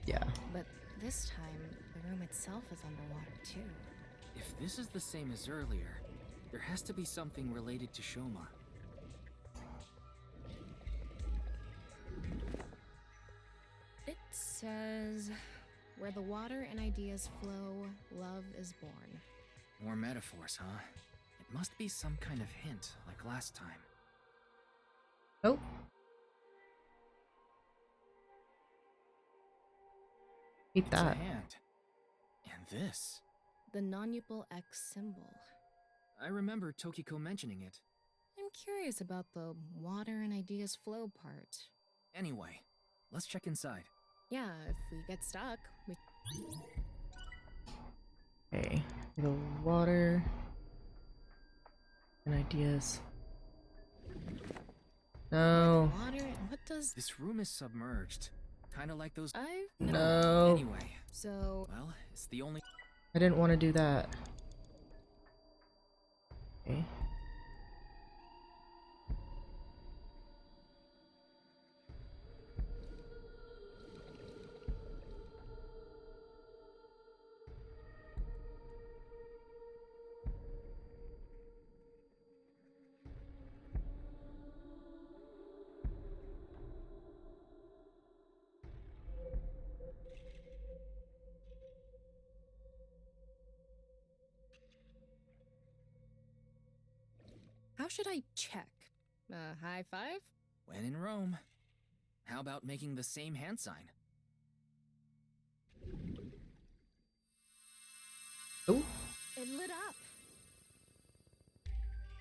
Yeah. But this time, the room itself is underwater too. If this is the same as earlier, there has to be something related to Shoma. It says, where the water and ideas flow, love is born. More metaphors, huh? It must be some kind of hint, like last time. Oh. Eat It's that. a hand. And this. The non-upal X symbol. I remember Tokiko mentioning it. I'm curious about the water and ideas flow part. Anyway, let's check inside. Yeah, if we get stuck, we... Okay. The water and ideas. No. Water, and what does... This room is submerged. Kinda like those. No. Anyway, So... well, it's the only. I didn't want to do that. Okay. How should I check? High five? When in Rome. How about making the same hand sign? Oh. It lit up.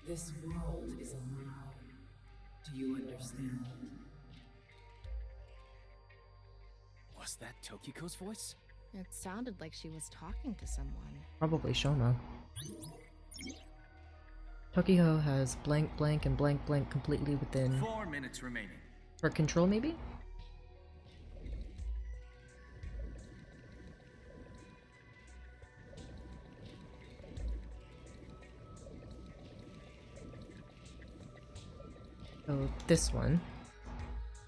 This world is alive. Do you understand? Was that Tokiko's voice? It sounded like she was talking to someone. Probably Shoma. Tokiko has blank blank and blank blank completely within 4 minutes remaining. her control, maybe? So this one,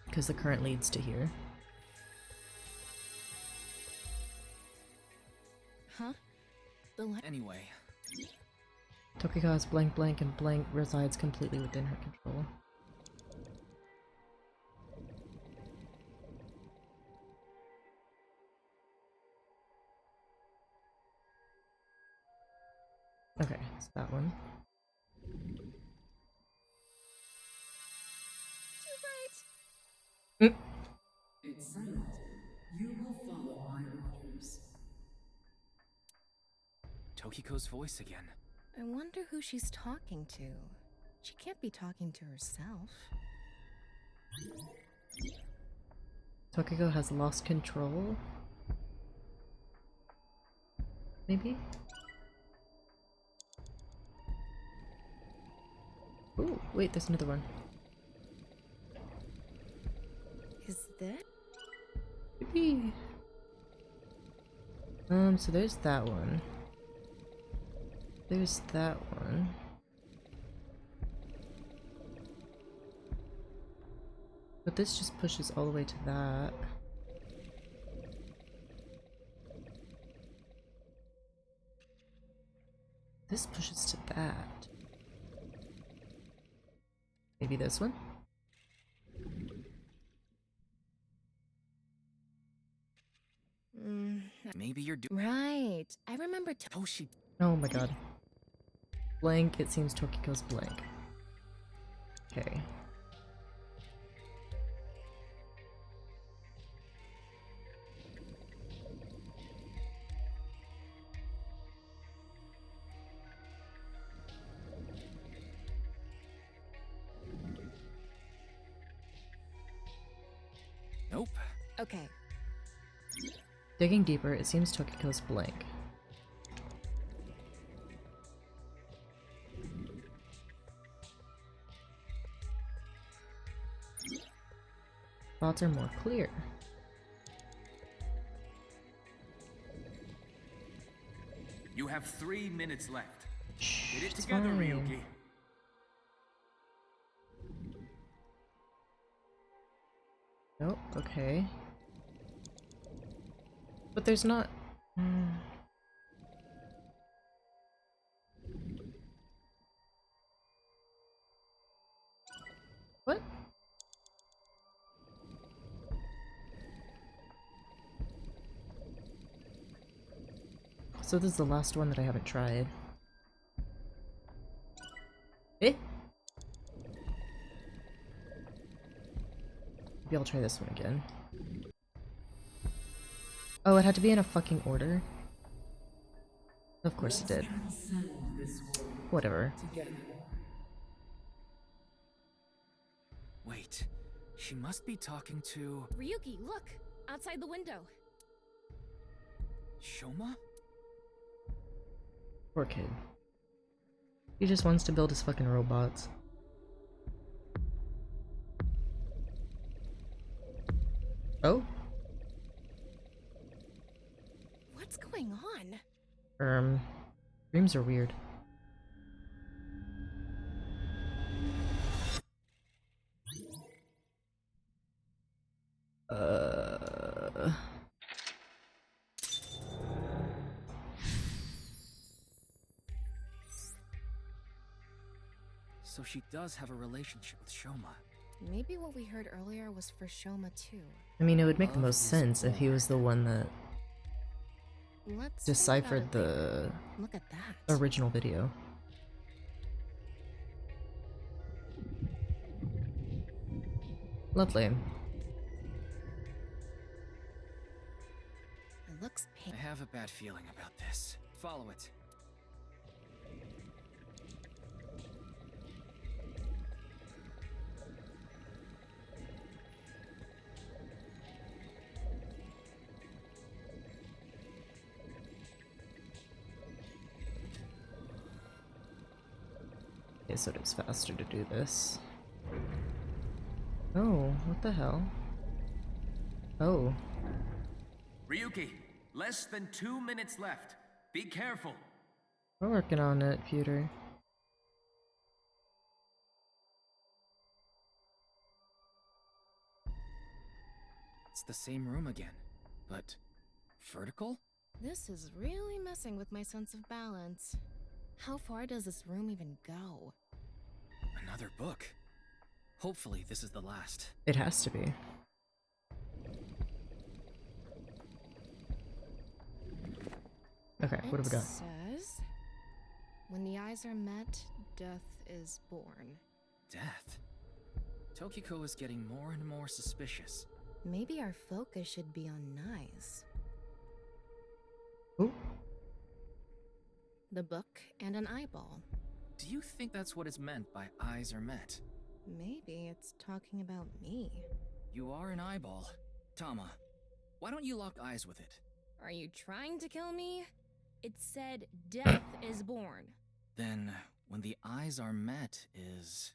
because the current leads to here. Huh? The light... Anyway, Tokiko has blank blank and blank resides completely within her control. Okay, it's that one. You're right. It's silent. You will follow my orders. Tokiko's voice again. I wonder who she's talking to. She can't be talking to herself. Tokiko has lost control? Maybe? Ooh, wait, there's another one. Is that? Maybe. So there's that one. There's that one. But this just pushes all the way to that. This pushes to that. Maybe this one? Maybe you're Right. I remember Toshi. Oh my god. Blank, it seems Tokiko's blank. Okay. Nope. Okay. Digging deeper, it seems Tokiko's blank. Thoughts are more clear. You have 3 minutes left. Shh, Get it it's together, fine. Ryuki. Nope, okay. But there's not... What? So this is the last one that I haven't tried. Eh? Maybe I'll try this one again. Oh, it had to be in a fucking order? Of course it did. Whatever. Wait, she must be talking to Ryuki, look! Outside the window. Shoma? Poor kid. He just wants to build his fucking robots. Oh? What's going on? Dreams are weird. So she does have a relationship with Shoma. Maybe what we heard earlier was for Shoma too. I mean, it would make the Love most is sense if he was the one that Let's deciphered think about it the later. Look at that. original video. Lovely. It looks I pink. have a bad feeling about this. Follow it. Okay, so it's faster to do this. Oh, what the hell? Oh. Ryuki, less than 2 minutes left. Be careful. We're working on it, Peter. It's the same room again, but vertical? This is really messing with my sense of balance. How far does this room even go? Another book. Hopefully this is the last. It has to be. Okay, what have we got? It says, when the eyes are met, death is born. Death? Tokiko is getting more and more suspicious. Maybe our focus should be on Nyes. Ooh. The book and an eyeball. Do you think that's what is meant by eyes are met? Maybe it's talking about me. You are an eyeball. Tama, why don't you lock eyes with it? Are you trying to kill me? It said death is born. Then, when the eyes are met is...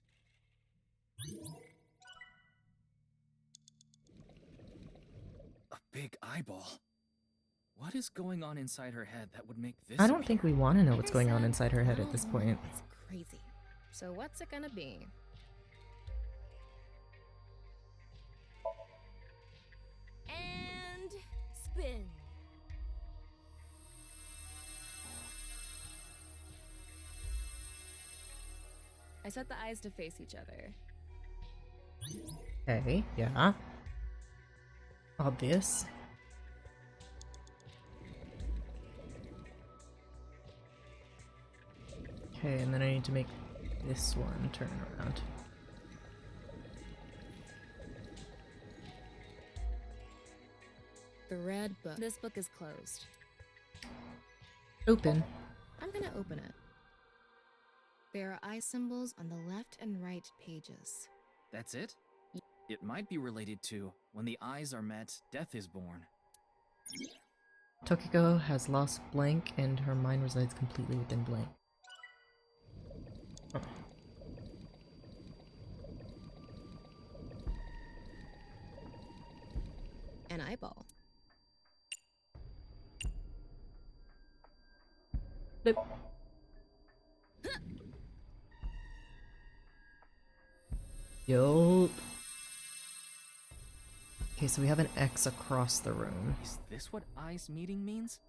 a big eyeball. What is going on inside her head that would make this I don't appear? think we want to know what's going on Like I inside said, her head at this oh, point. It's crazy. So what's it gonna be? And spin. I set the eyes to face each other. Okay, yeah. Obvious. Okay, and then I need to make this one turn around. The red book. This book is closed. Open. I'm gonna open it. There are eye symbols on the left and right pages. That's it? It might be related to when the eyes are met, death is born. Tokiko has lost blank and her mind resides completely within blank. Huh. An eyeball. Nope. Yup. Okay, so we have an X across the room. Is this what eyes meeting means?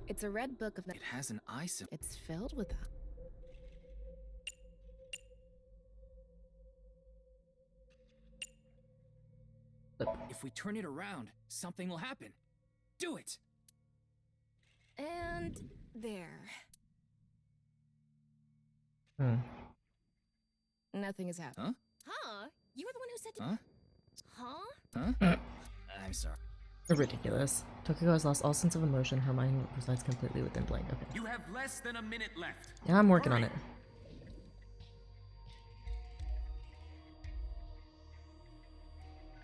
It's a red book of. It has an eye symbol. It's filled with them. If we turn it around, something will happen. Do it! And there. Hmm. Nothing has happened. Huh? Huh? You were the one who said to. Huh? Huh? Huh? I'm sorry. Ridiculous. Tokiko has lost all sense of emotion. Her mind resides completely within blank. Okay. You have less than a minute left. Yeah, I'm working on Hurry.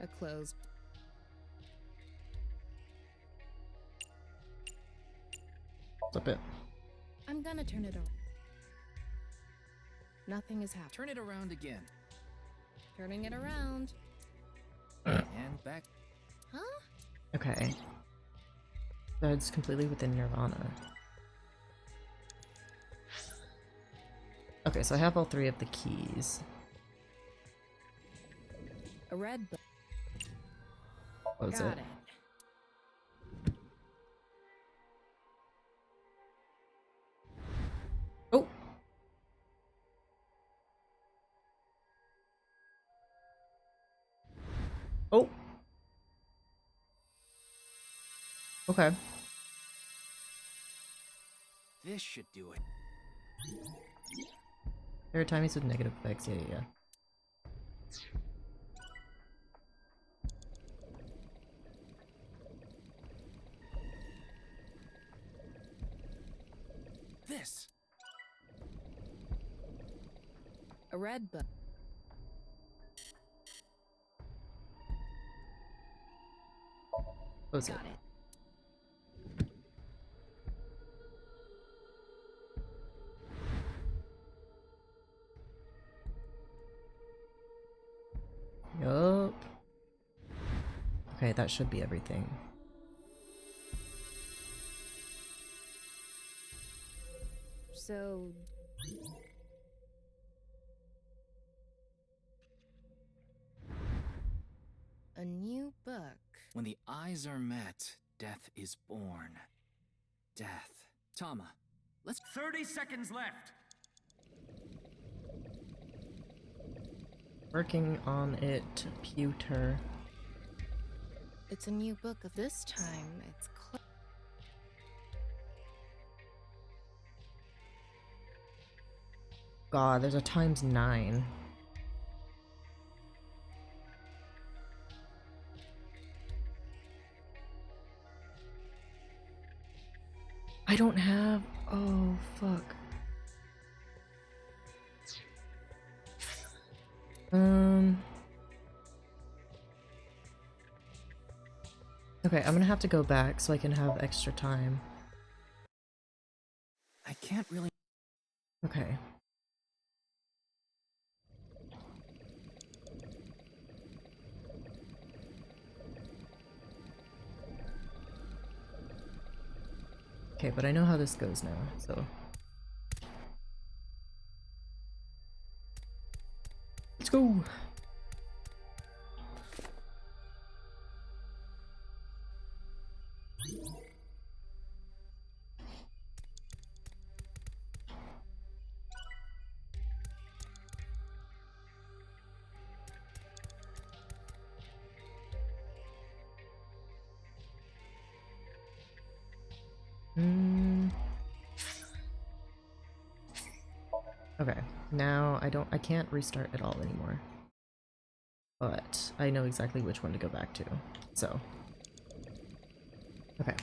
it. A closed. Flip it. I'm gonna turn it around. Nothing has happened. Turn it around again. Turning it around. And back. Huh? Okay. So it's completely within nirvanA. Okay, so I have all three of the keys. A red book. What was Got it? Oh! Oh! Okay. This should do it. There are timings with negative effects. Yeah. This! A red book. What was it? Got it. Yup. Okay, that should be everything. So. A new book. When the eyes are met, death is born. Death. Tama, let's 30 seconds left. Working on it, pewter. It's a new book of this time. It's God, there's a ×9. I don't have. Oh, fuck. Okay, I'm gonna have to go back so I can have extra time. I can't really. Okay. Okay, but I know how this goes now, so. Let's go! Okay, now I can't restart at all anymore. But I know exactly which one to go back to, so. Okay.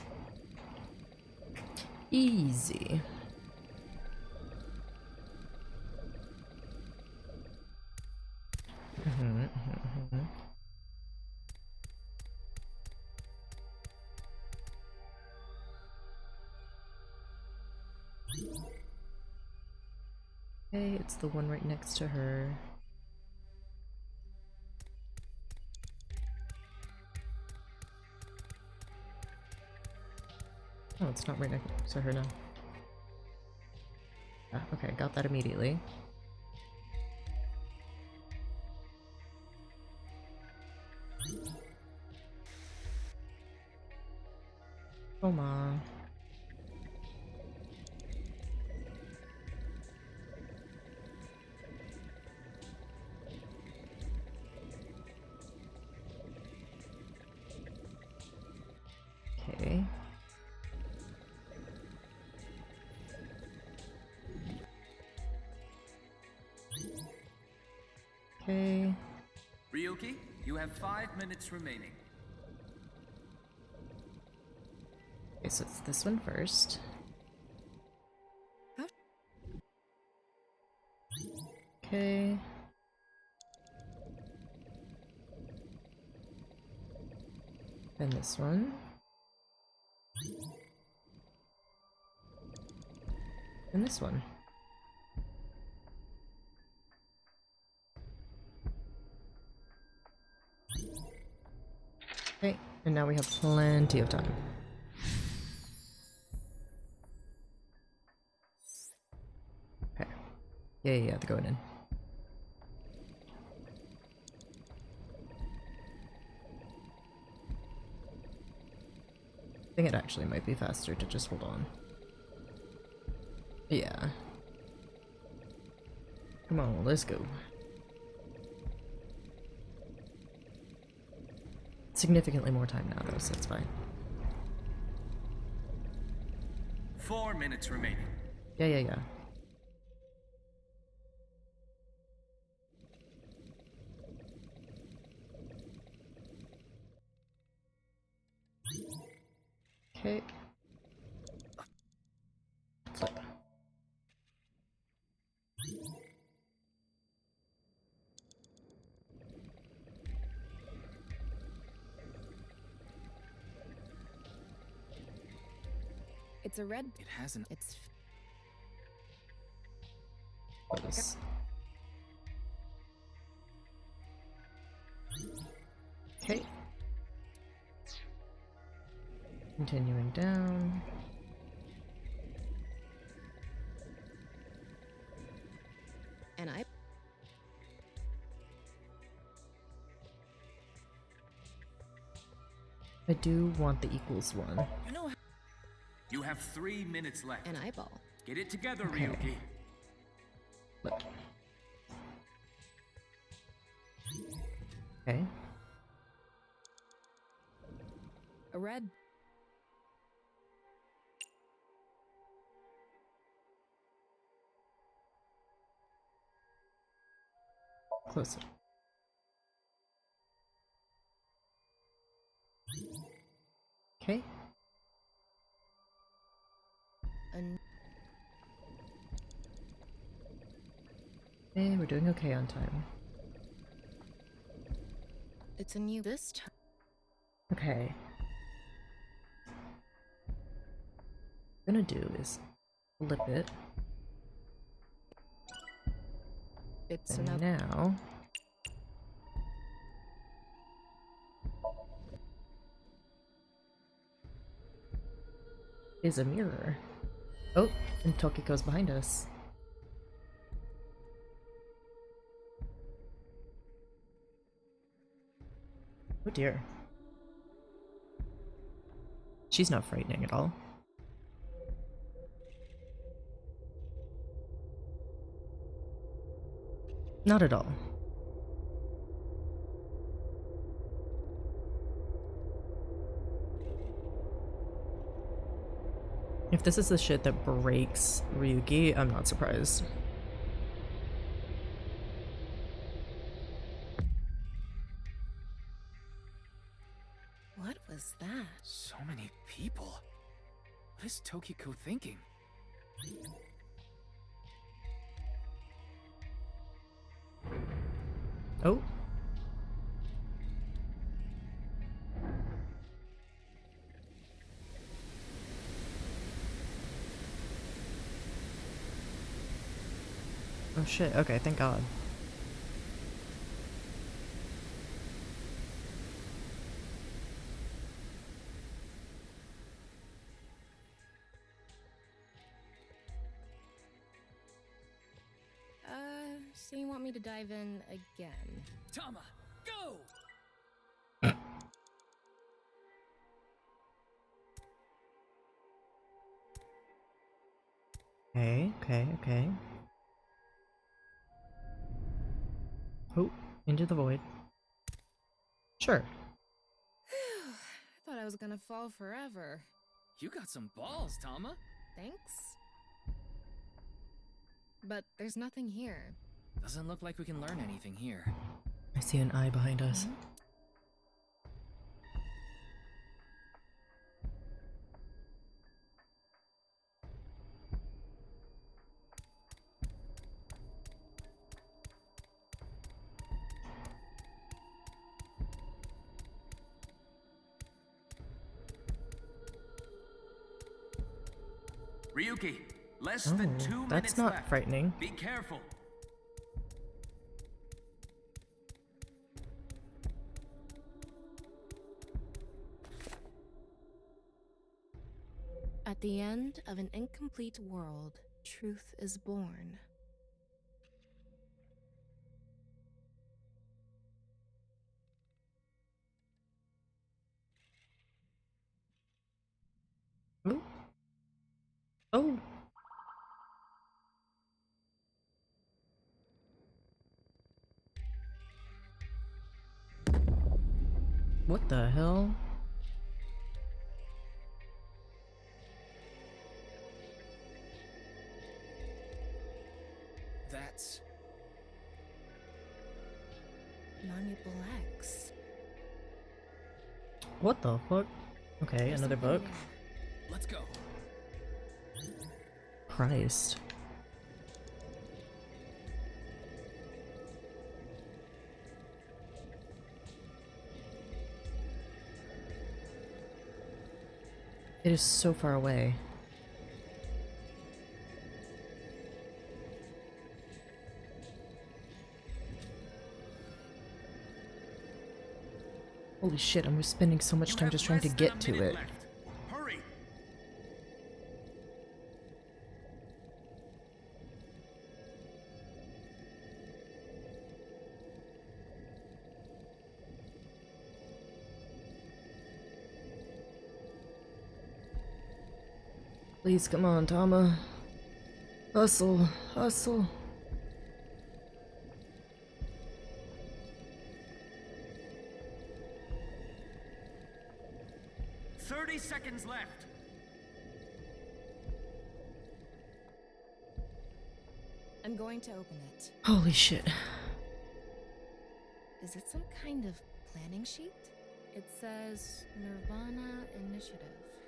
Easy. Okay, it's the one right next to her. Oh, it's not right next to her now. Ah, okay, got that immediately. Oma. Okay. Okay. Ryuki, you have 5 minutes remaining. Okay, so it's this one first. Okay. And this one. And this one. Okay, and now we have plenty of time. Okay. Yeah, they're going in. I think it actually might be faster to just hold on. Yeah. Come on, let's go. Significantly more time now though, so it's fine. 4 minutes remaining. Yeah. Okay. Flip. It's a red. It hasn't. It's Yes. Okay. Continuing down. and I do want the equals one. You know, you have 3 minutes left. an eyeball. Get it together, Okay. Ryuki. Look. Okay. A red. Closer. Okay. An Hey, we're doing okay on time. it's a new this time. Okay. What I'm gonna do is flip it. It's And enough. now is a mirror. Oh, and Tokiko's behind us. Oh dear. She's not frightening at all. Not at all. If this is the shit that breaks Ryuki, I'm not surprised. What was that? So many people. What is Tokiko thinking? Oh. Oh shit, okay, thank God. So you want me to dive in again? Tama, go! Okay. Oh, into the void. Sure. I thought I was gonna fall forever. You got some balls, Tama. Thanks. But there's nothing here. Doesn't look like we can learn anything here. I see an eye behind us. Ryuki, less than 2 minutes that's not left. frightening. Be careful. At the end of an incomplete world, truth is born. Ooh. Oh. What the hell? That's... Non-mutable X. What the fuck? Okay, There's another something book. there. Let's go. Christ. It is so far away. Holy shit, I'm spending so much time just trying to get to it. Hurry! Please, come on, Tama. Hustle, hustle. 30 seconds left. I'm going to open it. Holy shit. Is it some kind of planning sheet? It says nirvanA Initiative.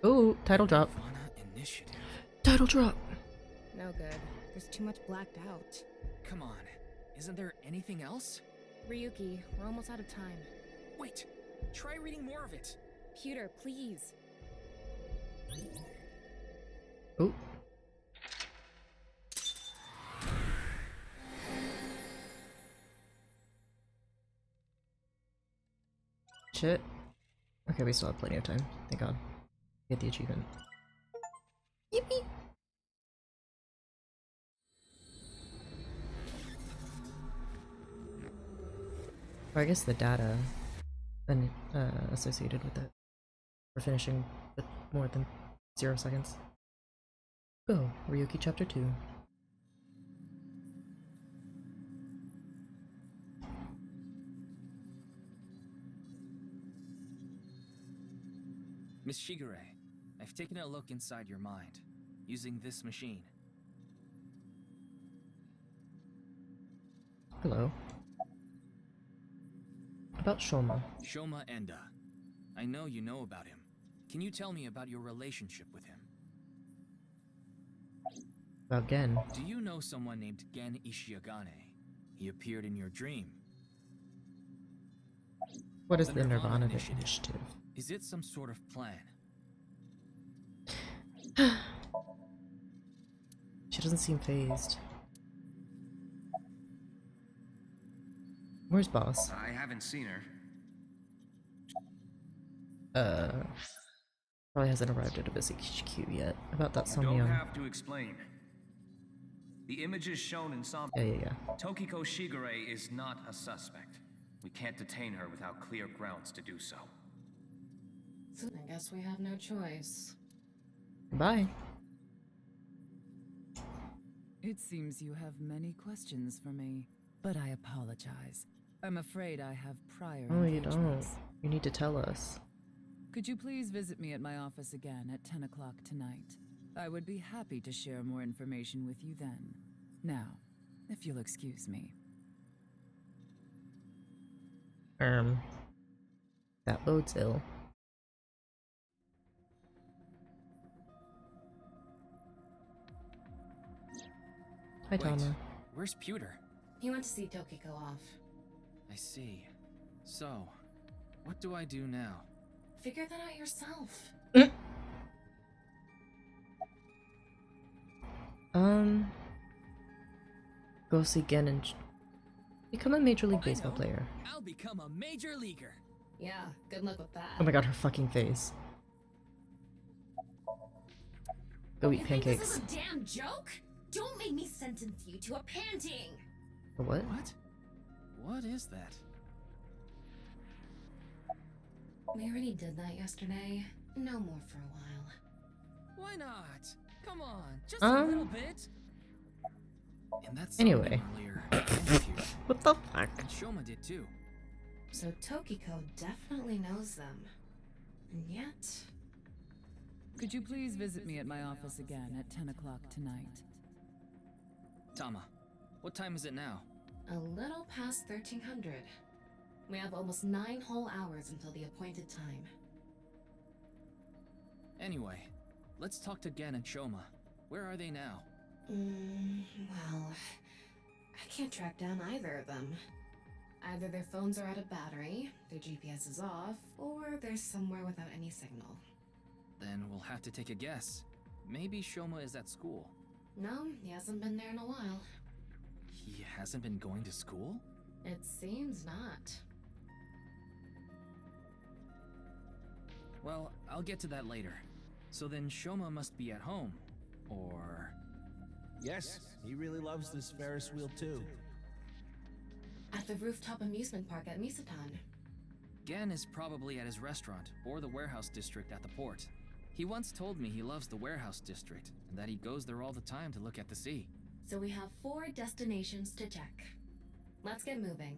Ooh, title drop. nirvanA Initiative. Title drop. No good. There's too much blacked out. Come on. Isn't there anything else? Ryuki, we're almost out of time. Wait. Try reading more of it. Pewter, please. Ooh. Shit. Okay, we still have plenty of time. Thank God. Get the achievement. Yippee! Or I guess the data then associated with it. We're finishing with more than 0 seconds. Go, Ryuki Chapter 2. Miss Shigure, I've taken a look inside your mind, using this machine. Hello. About Shoma. Shoma Enda. I know you know about him. Can you tell me about your relationship with him? About Gen. Do you know someone named Gen Ishiagane? He appeared in your dream. What is the nirvanA nirvanA Initiative? Is it some sort of plan? She doesn't seem phased. Where's boss? I haven't seen her. Probably hasn't arrived at a busy HQ yet. About that You somnium. don't have to explain. The images shown in Somnium. Yeah. Tokiko Shigure is not a suspect. We can't detain her without clear grounds to do so. So I guess we have no choice. Bye. It seems you have many questions for me, but I apologize. I'm afraid I have prior No, you don't. engagements. You need to tell us. Could you please visit me at my office again at 10 o'clock tonight? I would be happy to share more information with you then. Now, if you'll excuse me. That bodes ill. Hi, Wait, Tama. where's Pewter? He went to see Tokiko off. I see. So, what do I do now? Figure that out yourself. Go see Gen and become a Major League I Baseball know. player. I'll become a major leaguer. Yeah, good luck with that. Oh my god, her fucking face. Go eat You think pancakes. this is a damn joke? Don't make me sentence you to a panting! A what? What? What is that? We already did that yesterday. No more for a while. Why not? Come on, just a little bit. And that's Anyway. earlier. Thank you. What the fuck? And Shoma did too. So Tokiko definitely knows them. And yet... Could you please visit me at my office again at 10 o'clock tonight? Tama, what time is it now? a little past 1300. We have almost 9 whole hours until the appointed time. Anyway, let's talk to Gen and Shoma. Where are they now? Well, I can't track down either of them. Either their phones are out of battery, their GPS is off, or they're somewhere without any signal. Then we'll have to take a guess. Maybe Shoma is at school. No, he hasn't been there in a while. He hasn't been going to school? It seems not. Well, I'll get to that later. So then Shoma must be at home. Or... Yes, he really loves this Ferris wheel too. At the rooftop amusement park at Misatan. Gen is probably at his restaurant, or the warehouse district at the port. He once told me he loves the warehouse district, and that he goes there all the time to look at the sea. So we have 4 destinations to check. Let's get moving.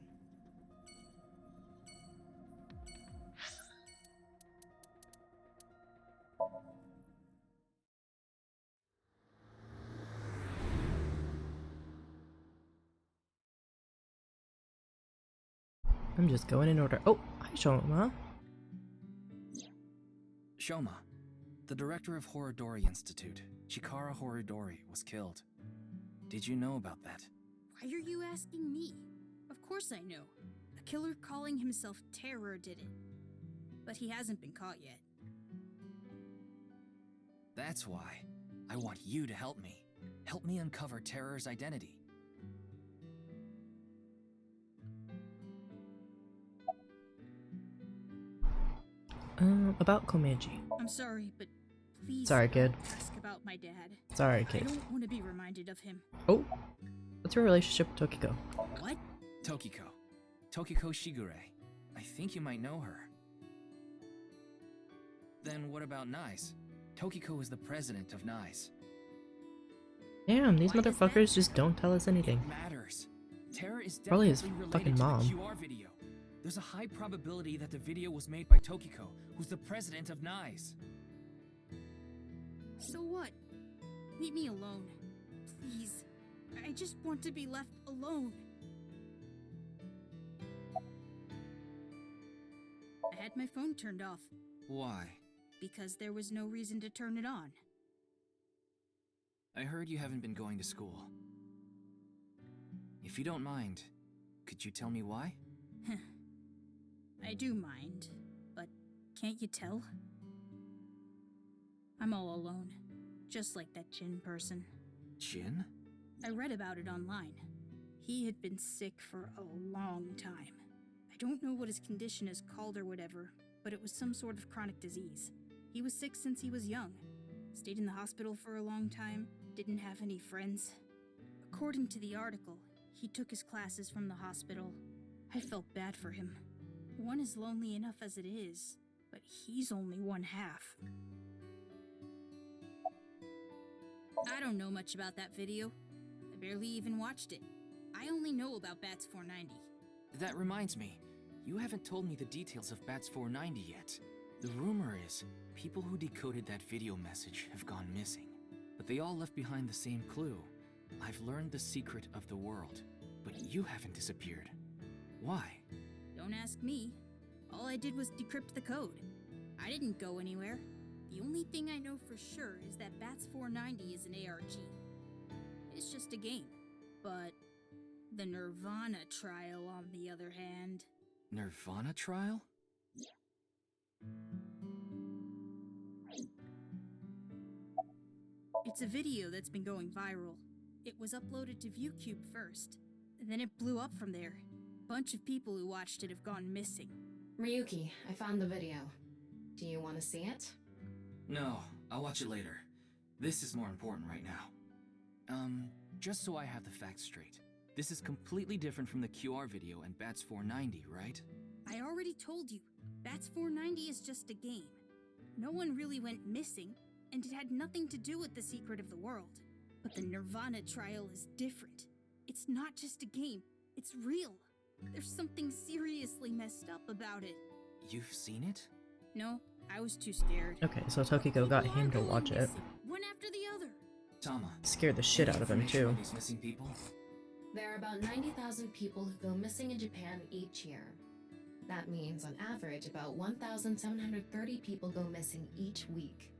I'm just going in order. Oh, hi, Shoma. Shoma, the director of Horodori Institute, Chikara Horodori, was killed. Did you know about that? Why are you asking me? Of course I know. A killer calling himself Terror did it. But he hasn't been caught yet. That's why. I want you to help me. Help me uncover Terror's identity. About Komeiji. I'm sorry, but please Sorry, kid. ask about my dad. Sorry, I kid. don't want to be reminded of him. Oh, what's your relationship with Tokiko? What? Tokiko. Tokiko Shigure. I think you might know her. Then what about NICE? Tokiko is the president of NICE. Damn, these Why does that motherfuckers just don't tell us anything. It matters. Terror is Probably definitely his related fucking to mom. the QR video. There's a high probability that the video was made by Tokiko, who's the president of NICE. So what? Leave me alone. Please. I just want to be left alone. I had my phone turned off Why? because there was no reason to turn it on. I heard you haven't been going to school. If you don't mind, could you tell me why? I do mind, but can't you tell? I'm all alone, just like that Jin person. Jin? I read about it online. He had been sick for a long time. I don't know what his condition is called or whatever, but it was some sort of chronic disease. He was sick since he was young. Stayed in the hospital for a long time, didn't have any friends. According to the article, he took his classes from the hospital. I felt bad for him. One is lonely enough as it is, but he's only one half. I don't know much about that video. I barely even watched it. I only know about Bats 490. That reminds me, you haven't told me the details of Bats 490 yet. The rumor is, people who decoded that video message have gone missing. But they all left behind the same clue. I've learned the secret of the world, but you haven't disappeared. Why? Don't ask me. All I did was decrypt the code. I didn't go anywhere. The only thing I know for sure is that Bats 490 is an ARG. It's just a game. But the nirvanA trial, on the other hand... nirvanA trial? It's a video that's been going viral. It was uploaded to ViewCube first, and then it blew up from there. Bunch of people who watched it have gone missing. Ryuki, I found the video. Do you want to see it? No, I'll watch it later. This is more important right now. Just so I have the facts straight. This is completely different from the QR video and Bats 490, right? I already told you, Bats 490 is just a game. No one really went missing, and it had nothing to do with the secret of the world. But the nirvanA trial is different. It's not just a game, it's real. There's something seriously messed up about it. You've seen it? No, I was too scared. Okay, so Tokiko got him to watch it. One after the other. Tama. Scared the shit out of him too. These missing people? There are about 90,000 people who go missing in Japan each year. That means, on average, about 1,730 people go missing each week.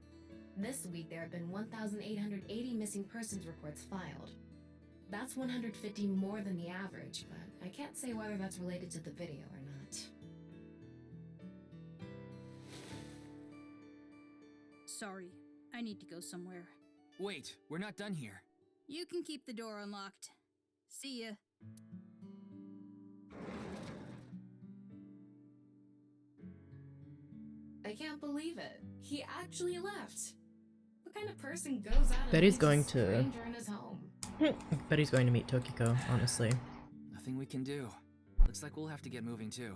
This week, there have been 1,880 missing persons reports filed. That's 150 more than the average, but I can't say whether that's related to the video or not. Sorry, I need to go somewhere. Wait, we're not done here. You can keep the door unlocked. See ya. I can't believe it. He actually left. What kind of person goes out Bet and he's leaves going a to- stranger in his home? Bet he's going to meet Tokiko, honestly. Nothing we can do. Looks like we'll have to get moving too.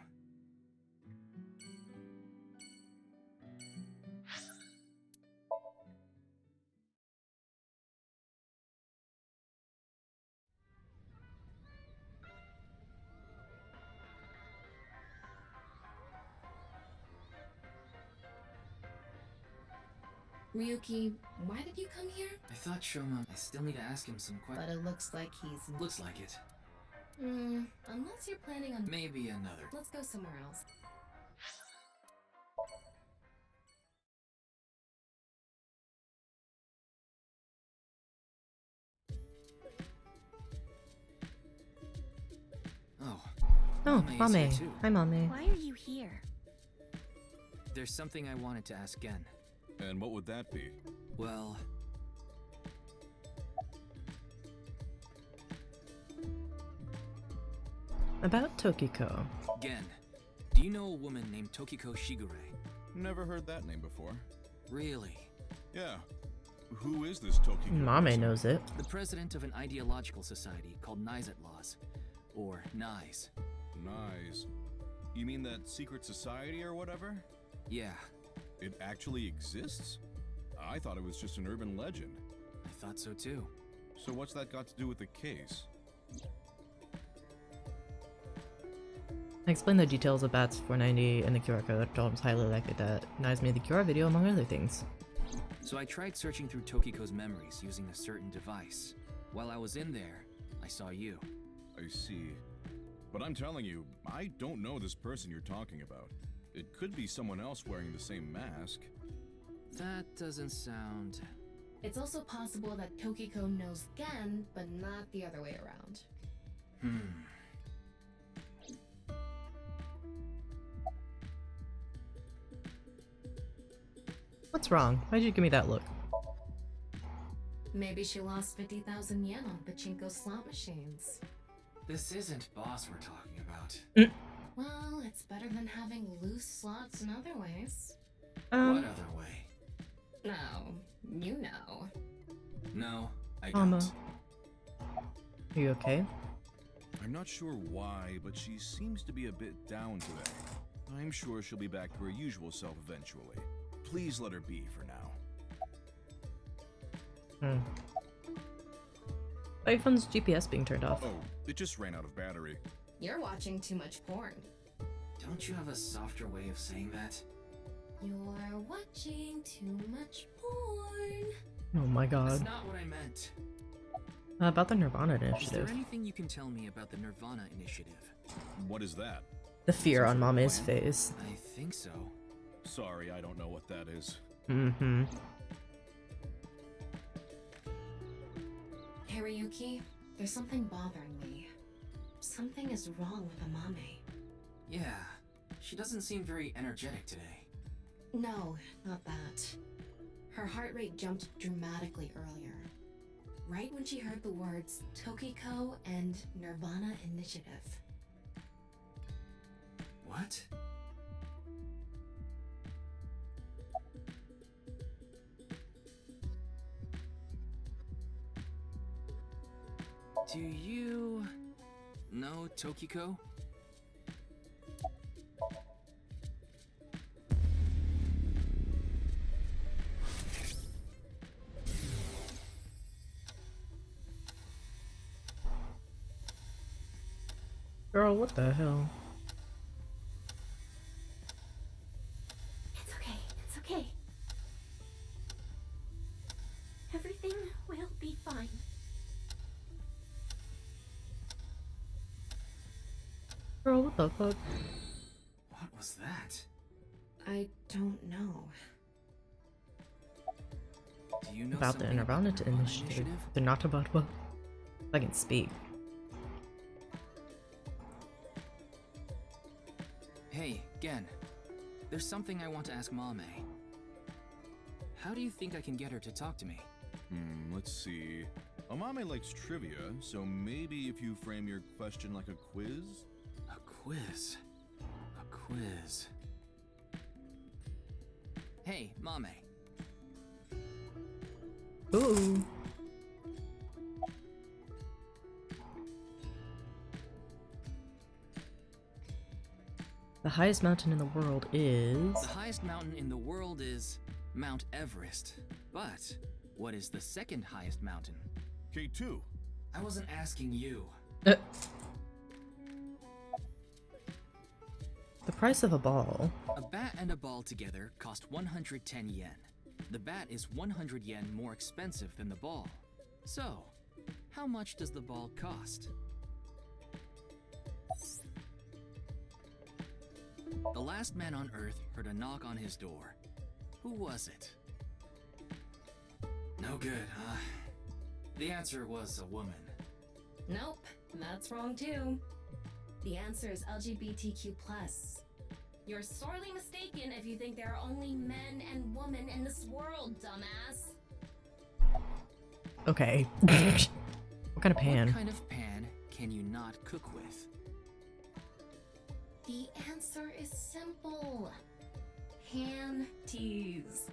Ryuki, why did you come here? I thought Shoma, I still need to ask him some But questions. it looks like he's... Looks like it. unless you're planning on... Maybe another. Let's go somewhere else. Oh. Oh, Mame is here Mame. too. Hi, Mame. Why are you here? There's something I wanted to ask Gen. And what would that be? Well... About Tokiko. Gen, do you know a woman named Tokiko Shigure? Never heard that name before. Really? Yeah. Who is this Tokiko? Mame person? knows it. The president of an ideological society called AItSF, or NICE. Nice. You mean that secret society or whatever? Yeah, It actually exists? I thought it was just an urban legend. I thought so too. So what's that got to do with the case? I explained the details of Bats 490 and the QR code. I told him it's highly likely that Nice made the QR video, among other things. So I tried searching through Tokiko's memories using a certain device. While I was in there, I saw you. I see. But I'm telling you, I don't know this person you're talking about. It could be someone else wearing the same mask. That doesn't sound... It's also possible that Tokiko knows Gen, but not the other way around. What's wrong? Why'd you give me that look? Maybe she lost 50,000 yen on pachinko slot machines. This isn't boss we're talking about. Well, it's better than having loose slots in other ways. What other way? No, you know. No, I Mama. don't. Are you okay? I'm not sure why, but she seems to be a bit down today. I'm sure she'll be back to her usual self eventually. Please let her be for now. Why your phone's GPS being turned off? Oh, it just ran out of battery. You're watching too much porn. Don't you have a softer way of saying that? You're watching too much porn. Oh my That's god. not what I meant. About the nirvanA Is there initiative. anything you can tell me about the nirvanA initiative? What is that? The fear on Some sort of Mame's plan? face. I think so. Sorry, I don't know what that is. Mm-hmm. Hey Ryuki, there's something bothering me. Something is wrong with Amame. Yeah, she doesn't seem very energetic today. No, not that. Her heart rate jumped dramatically earlier. Right when she heard the words Tokiko and nirvanA Initiative. What? Do you know Tokiko? Girl, what the hell? It's okay, it's okay. Everything will be fine. Girl, what the fuck? What was that? I don't know. Do you know About the something nirvanA about the nirvanA initiative. They're not about what? I can speak. Hey, Gen. There's something I want to ask Mame. How do you think I can get her to talk to me? Let's see. Amame likes trivia, so maybe if you frame your question like a quiz? A quiz. A quiz. Hey, Mame. Ooh. The highest mountain in the world is... The highest mountain in the world is Mount Everest. But what is the second highest mountain? K2. I wasn't asking you. The price of a ball. A bat and a ball together cost 110 yen. The bat is 100 yen more expensive than the ball. So, how much does the ball cost? The last man on Earth heard a knock on his door. Who was it? No good, huh? The answer was a woman. Nope, that's wrong too. The answer is LGBTQ+. You're sorely mistaken if you think there are only men and women in this world, dumbass. Okay. What kind of pan? What kind of pan can you not cook with? The answer is simple. Panties.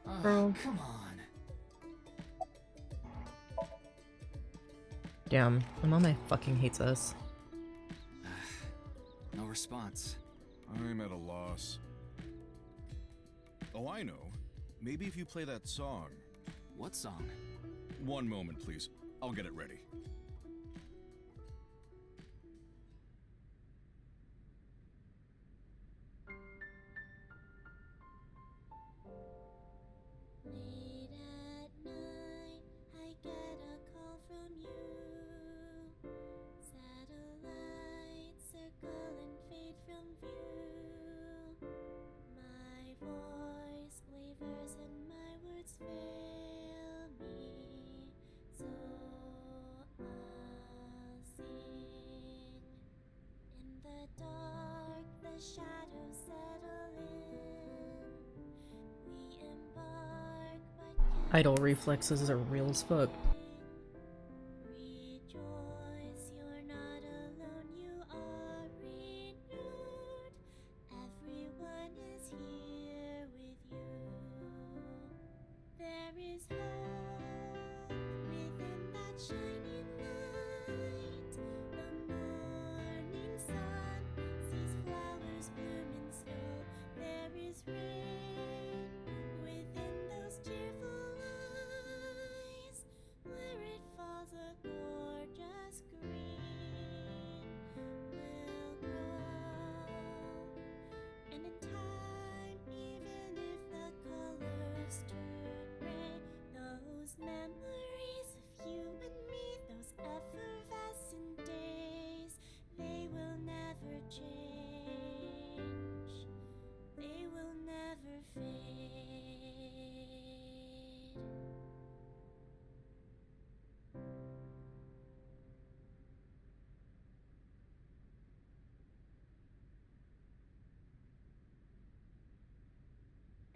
Oh, Girl. come on. Damn, my mama fucking hates us. No response. I'm at a loss. Oh, I know. Maybe if you play that song. What song? One moment, please. I'll get it ready. Late at night, I get a call from you. Satellites circle and fade from view. My voice wavers and my words fail me. So I'll sing. In the dark, the shadows settle in. We embark, but can't Idle reflexes are real as fuck. Rejoice, you're not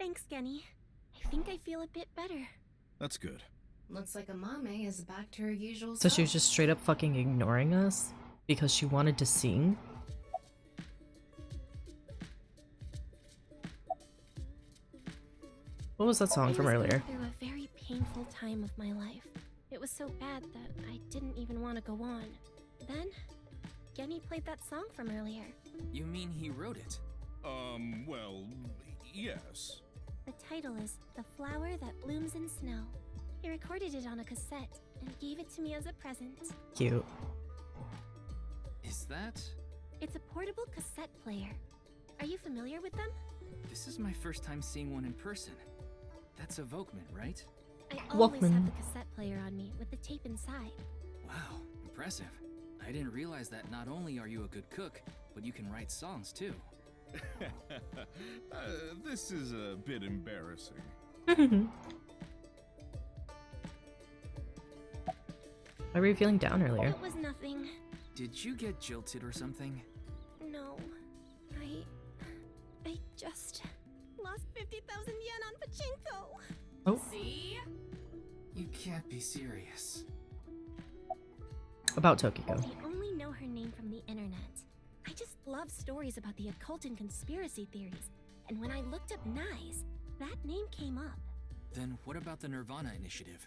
Thanks, Genny. I think I feel a bit better. That's good. Looks like Amame is back to her usual So she self. was just straight up fucking ignoring us because she wanted to sing? What was that song from earlier? I was going through a very painful time of my life. It was so bad that I didn't even want to go on. Then, Genny played that song from earlier. You mean he wrote it? Well, yes. The title is The Flower That Blooms in Snow. He recorded it on a cassette and gave it to me as a present. Cute. Is that? It's a portable cassette player. Are you familiar with them? This is my first time seeing one in person. That's a Volkman, right? I always have Walkman. the cassette player on me with the tape inside. Wow, impressive. I didn't realize that not only are you a good cook, but you can write songs too. This is a bit embarrassing. Why were you feeling down earlier? It was nothing. Did you get jilted or something? No. I just lost 50,000 yen on pachinko. Oh. See? You can't be serious. About Tokyo. I only know her name from the internet. I just love stories about the occult and conspiracy theories. And when I looked up Nyes, that name came up. Then what about the nirvanA initiative?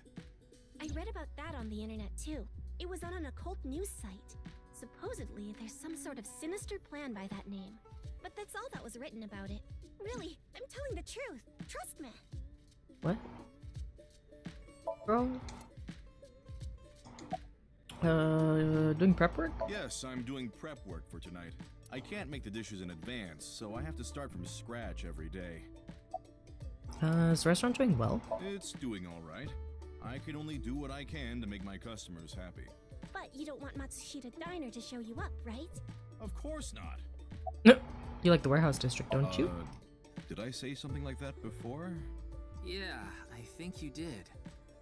I read about that on the internet too. It was on an occult news site. Supposedly, there's some sort of sinister plan by that name. But that's all that was written about it. Really, I'm telling the truth. Trust me. What? Bro? Doing prep work? Yes, I'm doing prep work for tonight. I can't make the dishes in advance, so I have to start from scratch every day. Is the restaurant doing well? It's doing all right. I can only do what I can to make my customers happy. But you don't want Matsushita Diner to show you up, right? Of course not. You like the warehouse district, don't you? Did I say something like that before? Yeah, I think you did.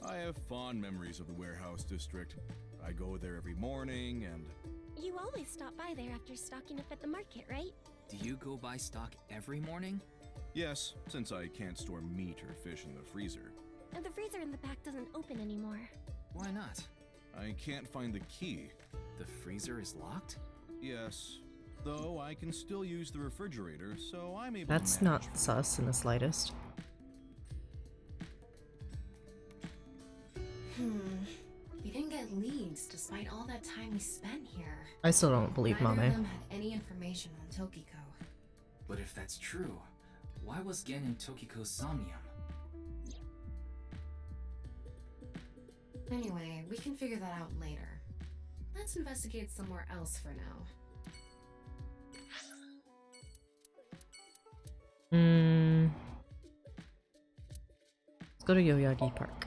I have fond memories of the warehouse district. I go there every morning and... You always stop by there after stocking up at the market, right? Do you go buy stock every morning? Yes, since I can't store meat or fish in the freezer. And the freezer in the back doesn't open anymore. Why not? I can't find the key. The freezer is locked? Yes. Though I can still use the refrigerator, so I'm able That's to manage. not sus in the slightest. We didn't get leads despite all that time we spent here. I still don't believe Neither of Mame. them had any information on Tokiko. But if that's true, why was Gen in Tokiko's somnium? Anyway, we can figure that out later. Let's investigate somewhere else for now. Let's go to Yoyagi Park.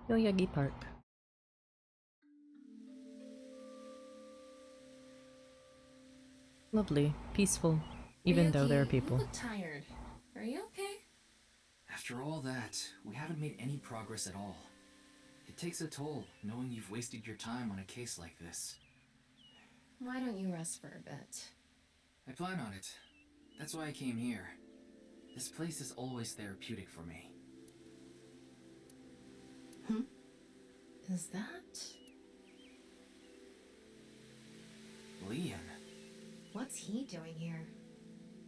Yoyagi Park. Lovely, peaceful, even though there are Ryuki, people. You look tired. Are you okay? After all that, we haven't made any progress at all. It takes a toll knowing you've wasted your time on a case like this. Why don't you rest for a bit? I plan on it. That's why I came here. This place is always therapeutic for me. Is that... Leon, What's he doing here?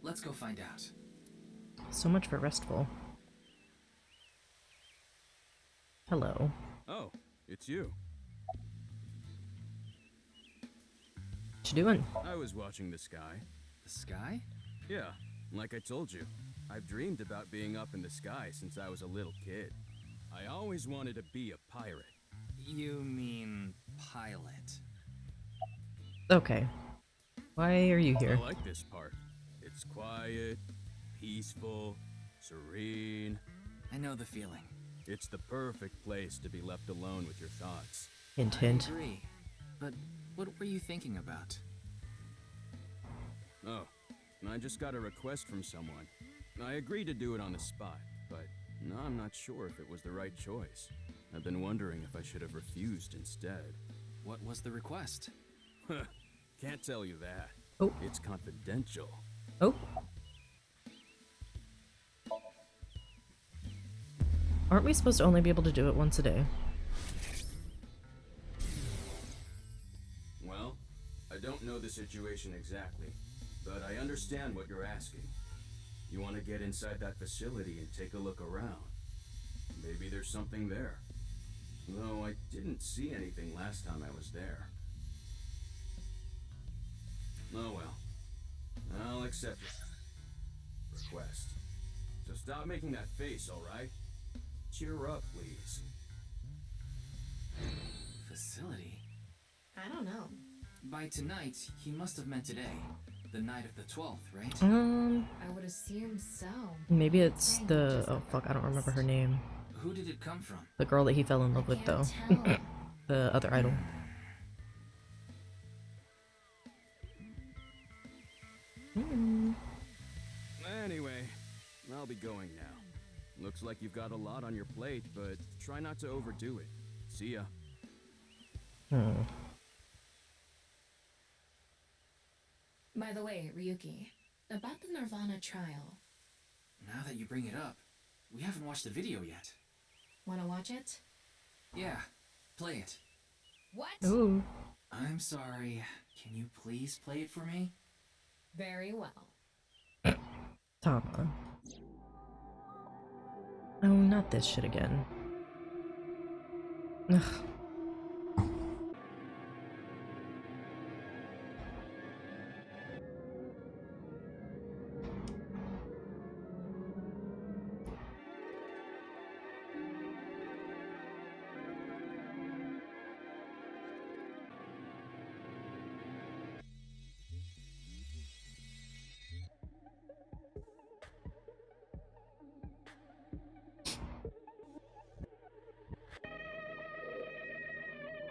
let's go find out. So much for restful. Hello. Oh, it's you. What you doing? I was watching the sky. The sky? Yeah, like I told you. I've dreamed about being up in the sky since I was a little kid. I always wanted to be a pirate. You mean pilot? Okay. Why are you here? I like this part. It's quiet, peaceful, serene. I know the feeling. It's the perfect place to be left alone with your thoughts. Hint, I hint. agree. But what were you thinking about? Oh, I just got a request from someone. I agreed to do it on the spot, but now I'm not sure if it was the right choice. I've been wondering if I should have refused instead. What was the request? Can't tell you that. Oh. It's confidential. Oh. Aren't we supposed to only be able to do it once a day? Well, I don't know the situation exactly, but I understand what you're asking. You want to get inside that facility and take a look around. Maybe there's something there. Though I didn't see anything last time I was there. Oh well. I'll accept your request. So stop making that face, alright? Cheer up, please. Facility? I don't know. By tonight, he must have meant today. The night of the 12th, right? I would assume so. Maybe it's the... oh fuck, I don't remember her name. Who did it come from? The girl that he fell in love with, though. The other idol. Anyway, I'll be going now. Looks like you've got a lot on your plate, but try not to overdo it. See ya. By the way, Ryuki, about the nirvanA trial. Now that you bring it up, we haven't watched the video yet. Wanna watch it? Yeah, play it. What? Ooh. I'm sorry. Can you please play it for me? Very well. Tama. Oh, not this shit again. Ugh.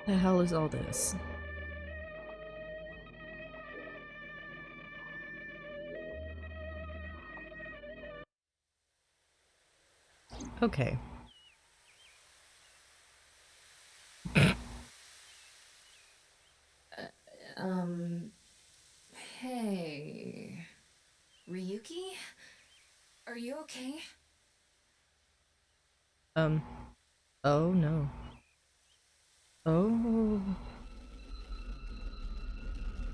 The hell is all this? Okay. Hey. Ryuki? Are you okay? Oh no. Oh.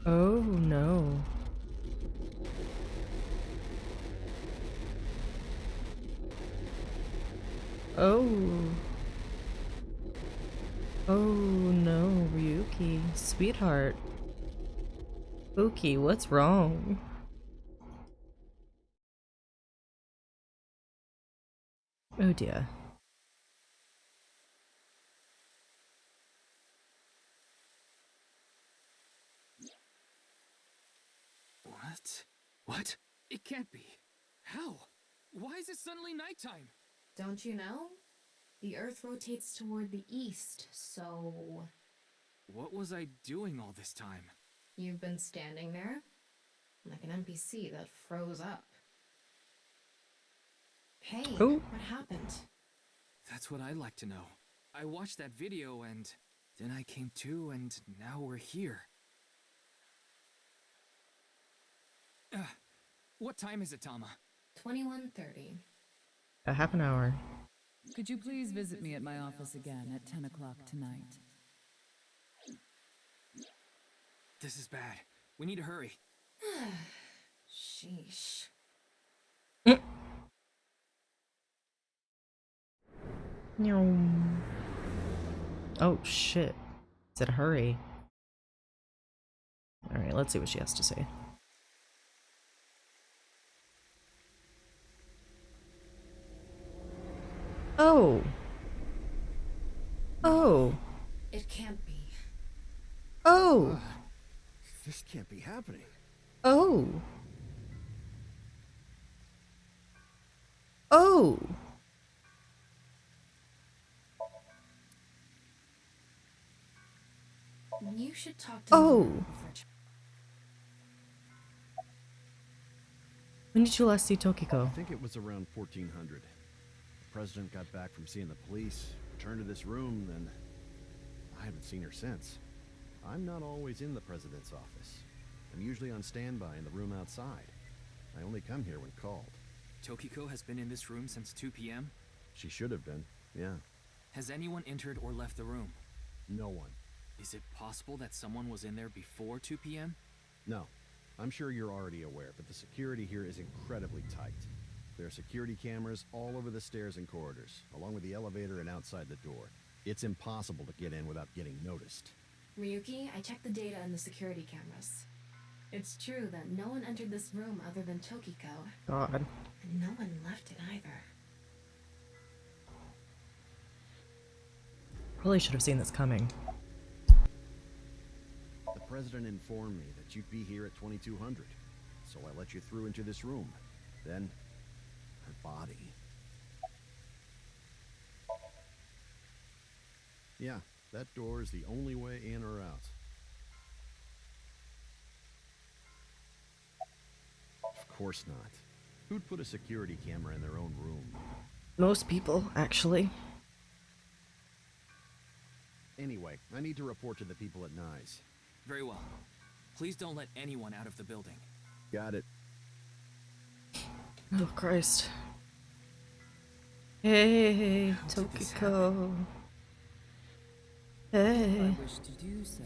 Oh no. Oh. Oh no, Ryuki. Sweetheart. Spooky, what's wrong? Oh dear. What? What? It can't be. How? Why is it suddenly nighttime? Don't you know? The Earth rotates toward the east, so... What was I doing all this time? You've been standing there? Like an NPC that froze up. Hey, Oh. what happened? That's what I'd like to know. I watched that video and then I came to and now we're here. What time is it, Tama? 21:30. A half an hour. Could you please visit me at my office again at 10 o'clock tonight? This is bad. We need to hurry. Sheesh. Oh shit. Said hurry. Alright, let's see what she has to say. Oh. Oh. It can't be. Oh. This can't be happening. Oh. Oh. You should talk to Oh. me before. When did you last see Tokiko? I think it was around 1400. The president got back from seeing the police, returned to this room, then I haven't seen her since. I'm not always in the president's office. I'm usually on standby in the room outside. I only come here when called. Tokiko has been in this room since 2 p.m.? She should have been. Yeah, Has anyone entered or left the room? no one. Is it possible that someone was in there before 2 p.m.? No. I'm sure you're already aware, but the security here is incredibly tight. There are security cameras all over the stairs and corridors, along with the elevator and outside the door. It's impossible to get in without getting noticed. Ryuki, I checked the data in the security cameras. It's true that no one entered this room other than Tokiko, God. and no one left it either. Really should have seen this coming. The president informed me that you'd be here at 2200, so I let you through into this room. Then, her body. Yeah, that door is the only way in or out. Of course not. Who'd put a security camera in their own room? Most people, actually. Anyway, I need to report to the people at Nyes. Very well. Please don't let anyone out of the building. Got it. Oh, Christ. Hey, How did this Tokiko. If Hey. I wish to do so,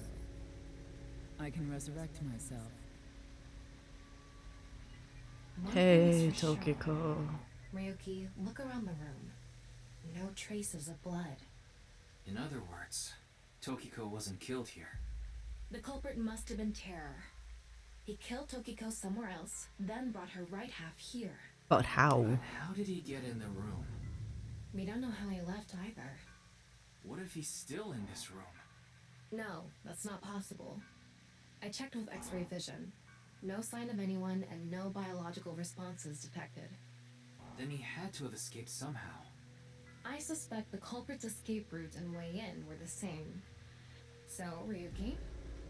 I can resurrect myself. One Hey, thing is for sure. Tokiko. Ryuki, look around the room. No traces of blood. In other words, Tokiko wasn't killed here. The culprit must have been Terror. He killed Tokiko somewhere else, then brought her right half here. But how? But how did he get in the room? We don't know how he left either. What if he's still in this room? No, that's not possible. I checked with X-ray vision. No sign of anyone and no biological responses detected. Then he had to have escaped somehow. I suspect the culprit's escape route and way in were the same. So, Ryuki,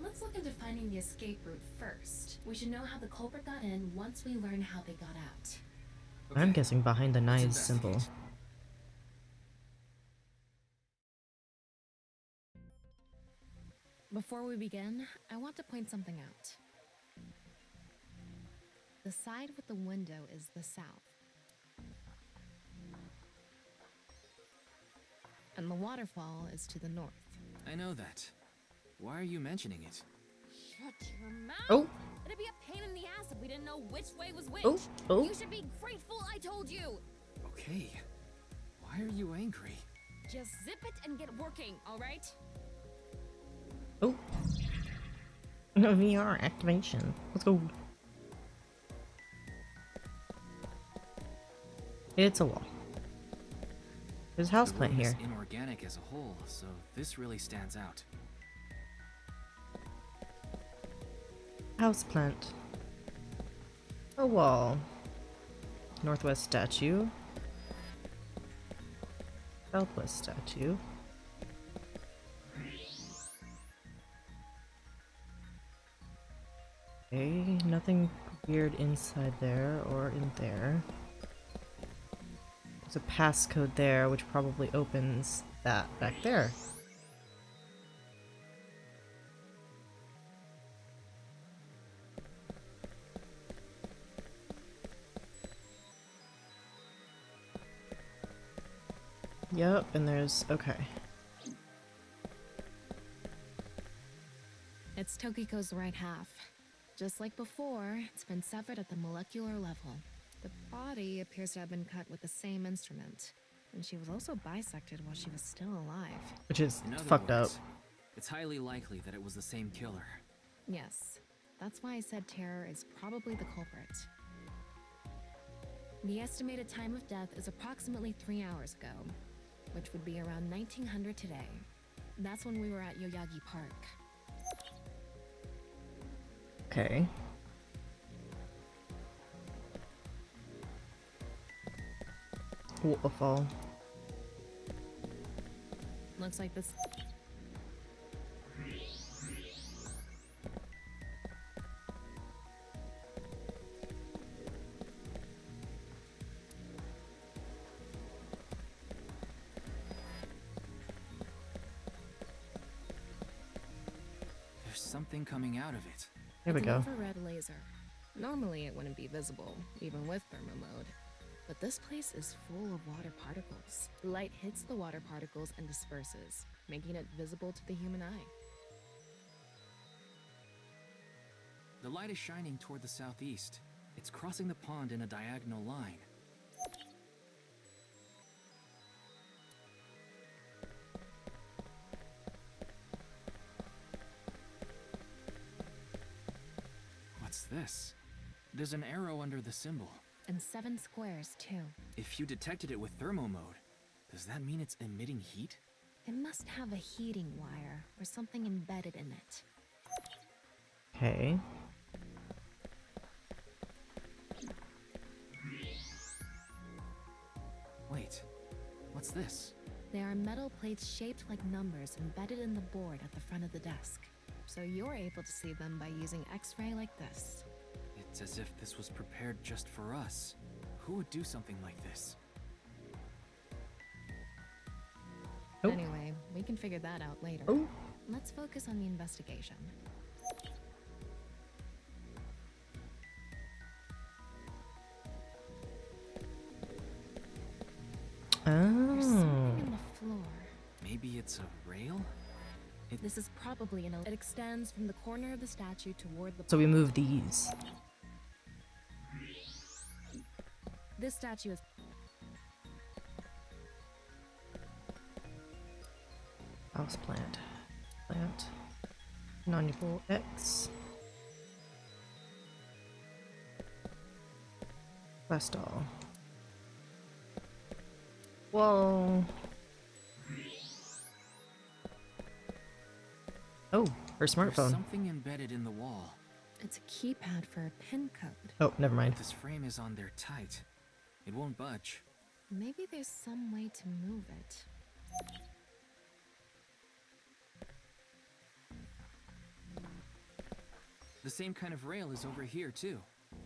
let's look into finding the escape route first. We should know how the culprit got in once we learn how they got out. I'm guessing behind the Let's Nyes symbol. investigate. Before we begin, I want to point something out. The side with the window is the south. And the waterfall is to the north. I know that. Why are you mentioning it? Shut your mouth! Oh. It'd be a pain in the ass if we didn't know which way was which. Oh, oh. You should be grateful I told you. Okay. Why are you angry? Just zip it and get working, all right? Oh. VR activation. Let's go. It's a wall. There's a houseplant The room here. is inorganic as a whole, so this really stands out. Houseplant. A wall. Northwest statue. Southwest statue. Okay, nothing weird inside there or in there. There's a passcode there, which probably opens that back there. Yep, and there's... okay. It's Tokiko's right half. Just like before, it's been severed at the molecular level. The body appears to have been cut with the same instrument. And she was also bisected while she was still alive. Which is In other fucked words, up. it's highly likely that it was the same killer. Yes, that's why I said Terror is probably the culprit. The estimated time of death is approximately 3 hours ago, which would be around 1900 today. That's when we were at Yoyagi Park. Okay. Waterfall. Looks like this. There's something coming out of it. Here we It's go. an infrared laser. Normally it wouldn't be visible, even with thermo mode. But This place is full of water particles. Light hits the water particles and disperses, making it visible to the human eye. The light is shining toward the southeast. It's crossing the pond in a diagonal line. What's this? There's an arrow under the symbol. And 7 squares, too. If you detected it with thermo mode, does that mean it's emitting heat? It must have a heating wire or something embedded in it. Okay. Wait, what's this? There are metal plates shaped like numbers embedded in the board at the front of the desk. So you're able to see them by using X-ray like this. It's as if this was prepared just for us. Who would do something like this? Oh. Anyway, we can figure that out later. Oh. Let's focus on the investigation. There's something in the floor. Maybe it's a rail? This is probably it extends from the corner of the statue toward the So we move these. This statue is House plant. Plant. Non-equal X. Glass doll. Whoa. Oh, her There's smartphone. something embedded in the wall. It's a keypad for a pin code. Oh, never mind. This frame is on there tight. It won't budge. Maybe there's some way to move it. The same kind of rail is over here, too.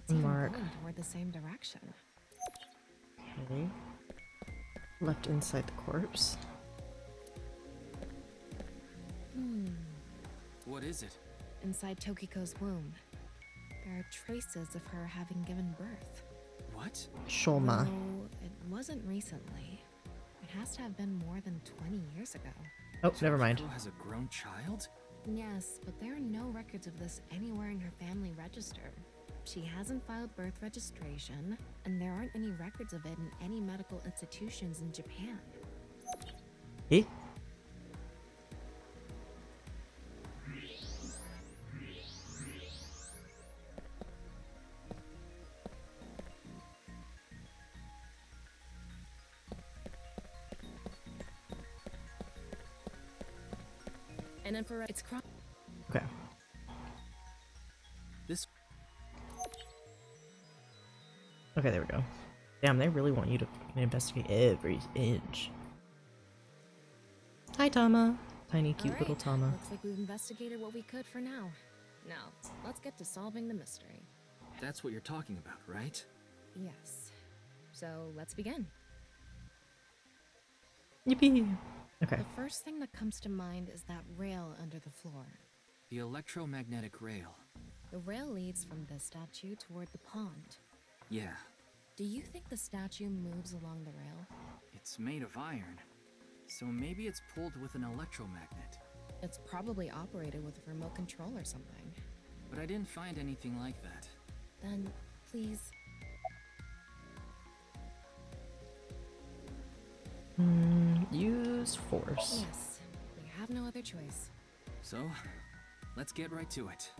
It's even Mark. going toward the same direction. Okay. Left inside the corpse. What is it? Inside Tokiko's womb, there are traces of her having given birth. What? Shoma. No, it wasn't recently. It has to have been more than 20 years ago. Oh, never mind. Who has a grown child? Yes, but there are no records of this anywhere in her family register. She hasn't filed birth registration, and there aren't any records of it in any medical institutions in Japan. Eh? And infrared, it's Okay. This. Okay, there we go. Damn, they really want you to investigate every inch. Hi, Tama. Tiny, cute little Tama. Looks like we've investigated what we could for now. Now, let's get to solving the mystery. That's what you're talking about, right? Yes. So, let's begin. Yippee! Okay. The first thing that comes to mind is that rail under the floor. The electromagnetic rail. The rail leads from the statue toward the pond. Yeah, Do you think the statue moves along the rail? it's made of iron. So maybe it's pulled with an electromagnet. It's probably operated with a remote control or something. But I didn't find anything like that. Then, please. Use force. Yes, we have no other choice. So, let's get right to it.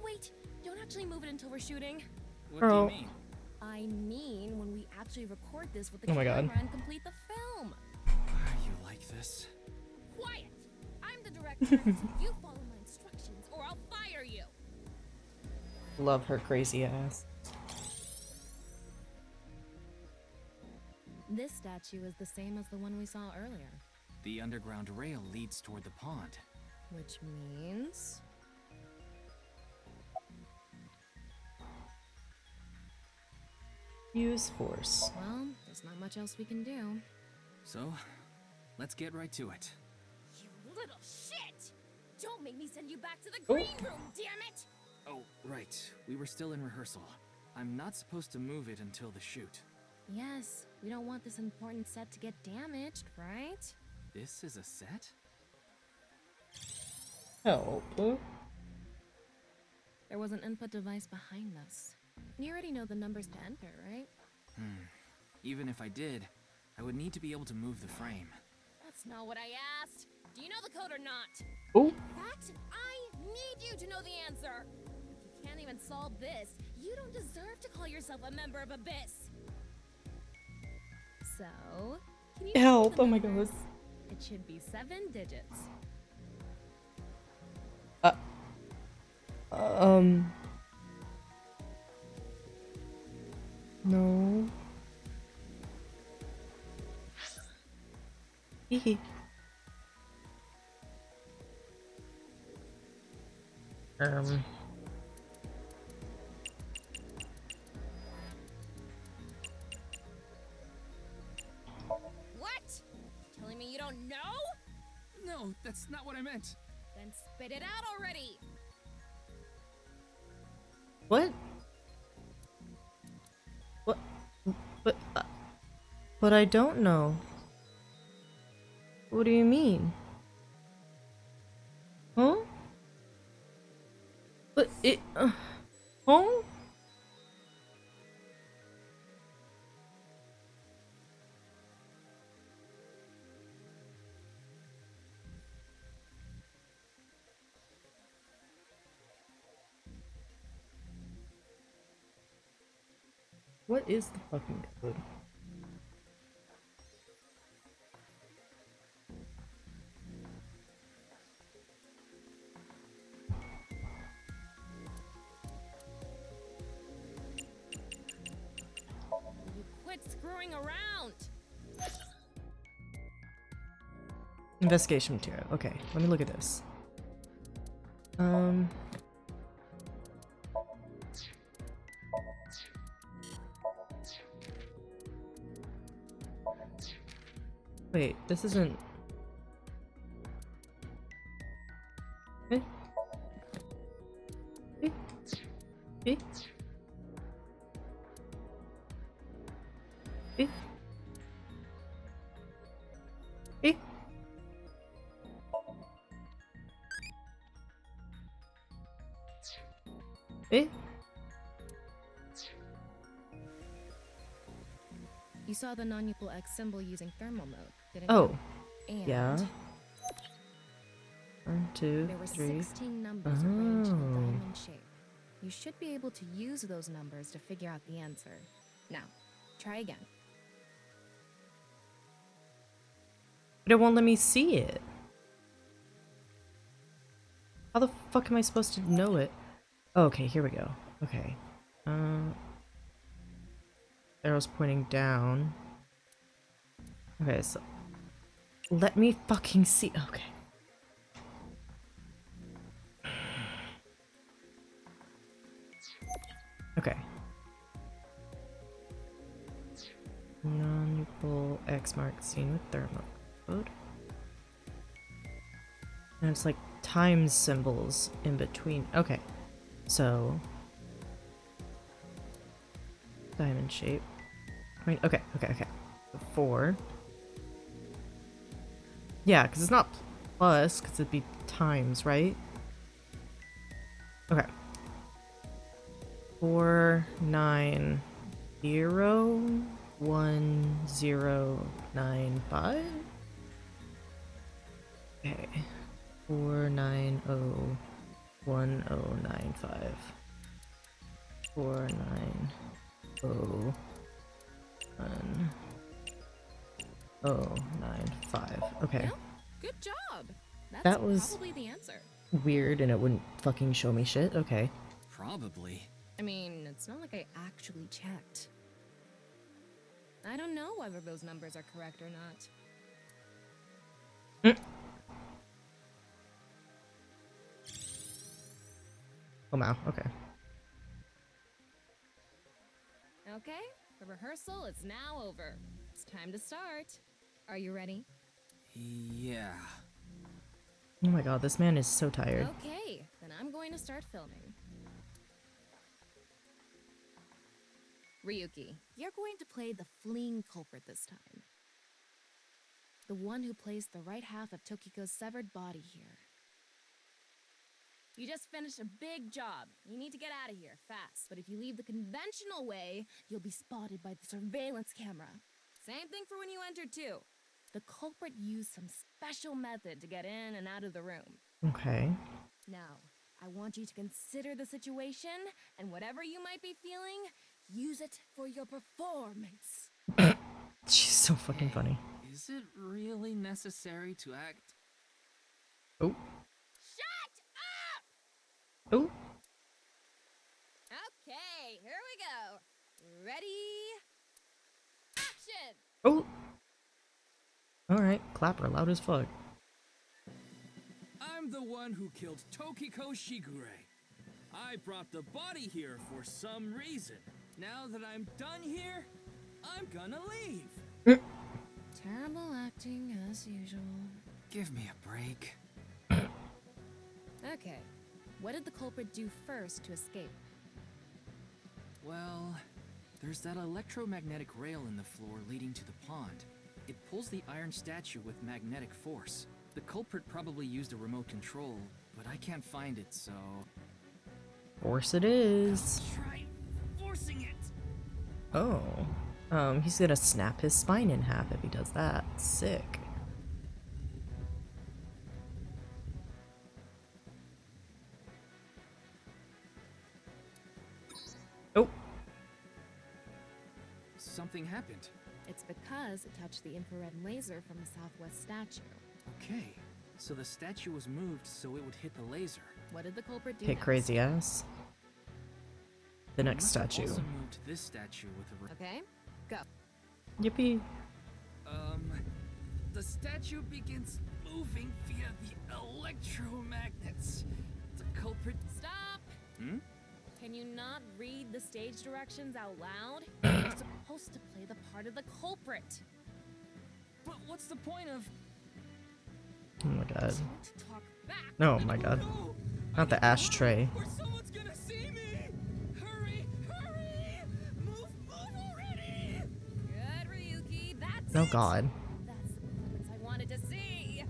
Wait, don't actually move it until we're shooting. What Girl. do you mean? I mean when we actually record this with the Oh my camera God. and complete the film. You like this? Quiet! I'm the director, so you follow my instructions or I'll fire you. Love her crazy ass. This statue is the same as the one we saw earlier. The underground rail leads toward the pond. Which means... Use force. well, there's not much else we can do. So, let's get right to it. You little shit! Don't make me send you back to the green room, damn it! Oh, right. We were still in rehearsal. I'm not supposed to move it until the shoot. Yes, we don't want this important set to get damaged, right? This is a set? Help. There was an input device behind this. You already know the numbers to enter, right? Even if I did, I would need to be able to move the frame. That's not what I asked. Do you know the code or not? Oh. In fact, I need you to know the answer. If you can't even solve this, you don't deserve to call yourself a member of Abyss. So, can you Help, the oh my numbers? god. It should be 7 digits. No. Hehe. What? Telling me you don't know? No, that's not what I meant. Then spit it out already. What? What? But I don't know. What do you mean? Huh? But it, huh? What is the fucking code? You quit screwing around. Investigation material. Okay, let me look at this. Wait, this isn't... Eh? Eh? Eh? Eh? Eh? Eh? You saw the non-equal X symbol using thermal mode, didn't Oh. you? And Yeah. 1, 2, there were 3. 16 numbers arranged in a Oh. diamond shape. You should be able to use those numbers to figure out the answer. Now, try again. But it won't let me see it. How the fuck am I supposed to know it? Oh, okay, here we go. Okay. Arrow's pointing down. Okay, so let me fucking see. Okay. Okay. Non-equal X mark seen with thermal code. And it's like times symbols in between. Okay. So diamond shape. I mean, okay. So 4. Yeah, because it's not plus, because it'd be times, right? Okay. 4, 9, 0, 1, 0, 9, 5. Okay. 4, 9, 0, 1, 0, 9, 5. 4, 9, 0, 1, 0, 9, 5. Okay. Yeah, good job. That's That was probably the answer. weird and it wouldn't fucking show me shit. Okay. Probably. I mean, it's not like I actually checked. I don't know whether those numbers are correct or not. Oh wow, okay. Okay, the rehearsal is now over. It's time to start. Are you ready? Yeah. Oh my god, this man is so tired. Okay, then I'm going to start filming. Ryuki, you're going to play the fleeing culprit this time. The one who placed the right half of Tokiko's severed body here. You just finished a big job. You need to get out of here, fast. But if you leave the conventional way, you'll be spotted by the surveillance camera. Same thing for when you entered, too. The culprit used some special method to get in and out of the room. Okay. Now, I want you to consider the situation, and whatever you might be feeling, use it for your performance. She's so fucking funny. Is it really necessary to act? Oh. Shut up! Oh. Okay, here we go. Ready? Action! Oh. Alright, clapper loud as fuck. I'm the one who killed Tokiko Shigure. I brought the body here for some reason. Now that I'm done here, I'm gonna leave. Terrible acting as usual. Give me a break. Okay, what did the culprit do first to escape? Well, there's that electromagnetic rail in the floor leading to the pond. It pulls the iron statue with magnetic force. The culprit probably used a remote control, but I can't find it, so... Force it is. Try forcing it! Oh. He's gonna snap his spine in half if he does that. Sick. Oh. Something happened. It's because it touched the infrared laser from the southwest statue. Okay, so the statue was moved so it would hit the laser. What did the culprit do Hit next? crazy ass. The next Must have statue. also moved this statue with a... Okay, go. Yippee. The statue begins moving via the electromagnets. The culprit... Stop! Hmm? Can you not read the stage directions out loud? You're supposed to play the part of the culprit. But what's the point of... Oh my god. Don't talk back. Oh my god. No! Not the ashtray. Or someone's gonna see me! Hurry! Hurry! Move already! Good, Ryuki. That's Oh it. god. That's the performance I wanted to see.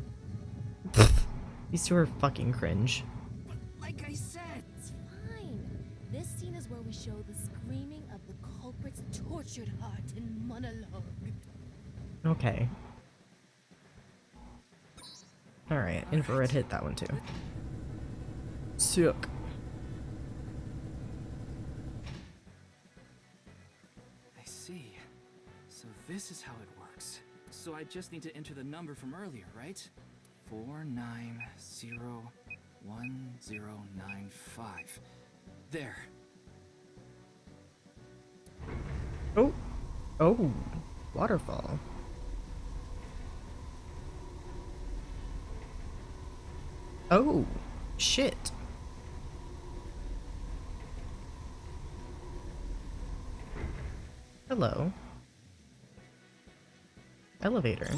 These two are fucking cringe. But like I said... It's fine. This scene is where we show the screaming of the culprit's tortured heart in monologue. Okay. Alright, infrared hit that one too. Sick. I see. So this is how it works. So I just need to enter the number from earlier, right? 4901095. There. Oh. Oh. Waterfall. Oh. Shit. Hello. Elevator.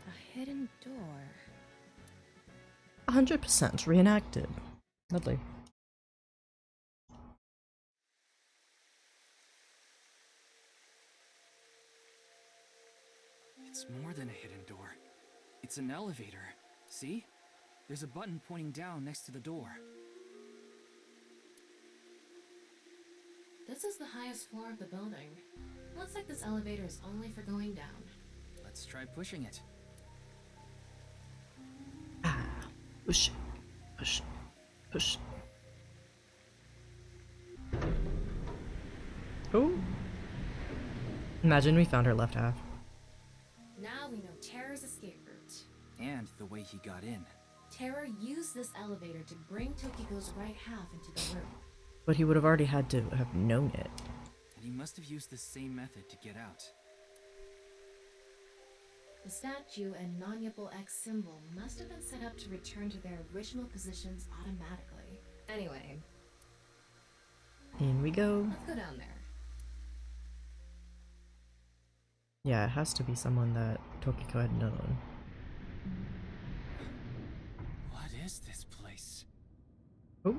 A hidden door. 100% reenacted. Lovely. It's more than a hidden door. It's an elevator. See? There's a button pointing down next to the door. This is the highest floor of the building. Looks like this elevator is only for going down. Let's try pushing it. Ah. Push. Push. Push. Oh. Imagine we found her left half. Now we know Terror's escape route. And the way he got in. Terror used this elevator to bring Tokiko's right half into the room. But he would have already had to have known it. And he must have used the same method to get out. The statue and non-Yipple X symbol must have been set up to return to their original positions automatically. Anyway, In we go. let's go down there. Yeah, it has to be someone that Tokiko had known. What is this place? Oh.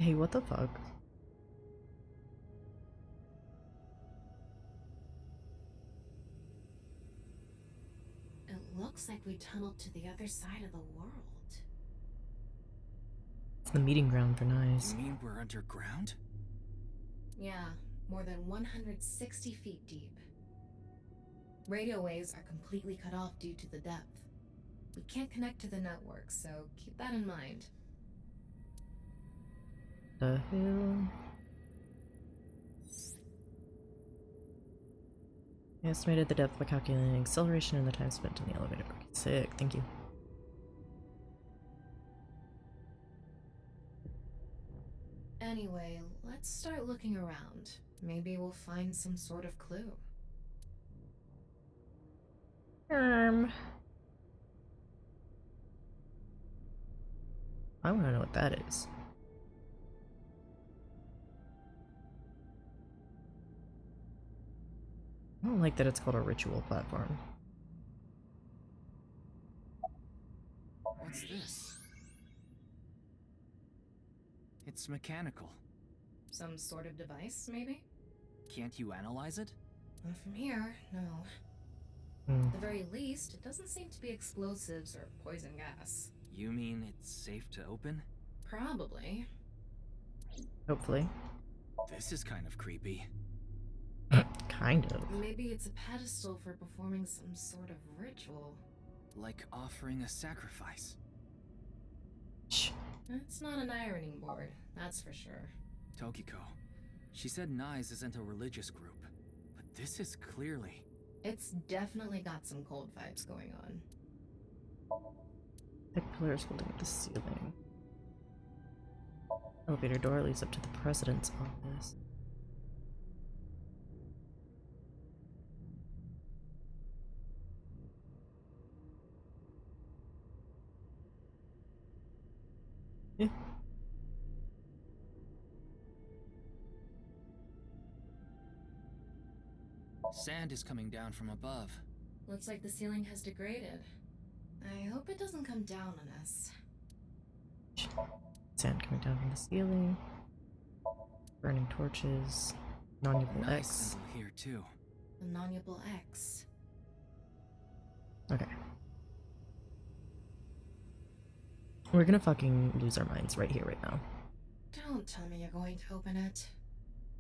Hey, what the fuck? It looks like we tunneled to the other side of the world. It's the meeting ground for Nyes. You mean we're underground? Yeah, more than 160 feet deep. Radio waves are completely cut off due to the depth. We can't connect to the network, so keep that in mind. The hell? I estimated the depth by calculating acceleration and the time spent in the elevator. Okay, sick, thank you. Anyway, let's start looking around. Maybe we'll find some sort of clue. I want to know what that is. I don't like that it's called a ritual platform. What's this? It's mechanical. Some sort of device, maybe? Can't you analyze it? Not from here, no. At the very least, it doesn't seem to be explosives or poison gas. You mean it's safe to open? Probably. Hopefully. This is kind of creepy. Kind of. Maybe it's a pedestal for performing some sort of ritual. Like offering a sacrifice. Shh. It's not an ironing board, that's for sure. Tokiko. She said Nyes isn't a religious group, but this is clearly... It's definitely got some cold vibes going on. Thick pillars holding up the ceiling. Elevator door leads up to the president's office. Yeah. Sand is coming down from above. Looks like the ceiling has degraded. I hope it doesn't come down on us. Sand coming down from the ceiling. Burning torches. Non-usable Nice X. symbol here too. The non-usable X. Okay. We're gonna fucking lose our minds right here, right now. Don't tell me you're going to open it.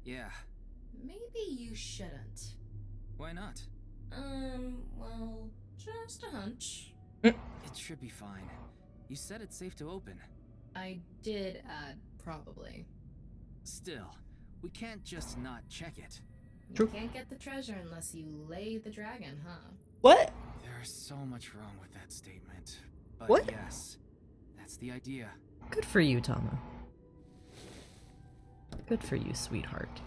Yeah. Maybe you shouldn't. Why not? Well, just a hunch. It should be fine. You said it's safe to open. I did add probably. Still, we can't just not check it. You can't get the treasure unless you lay the dragon, huh? What? There's so much wrong with that statement. But What? yes, that's the idea. Good for you, Tama. Good for you, sweetheart.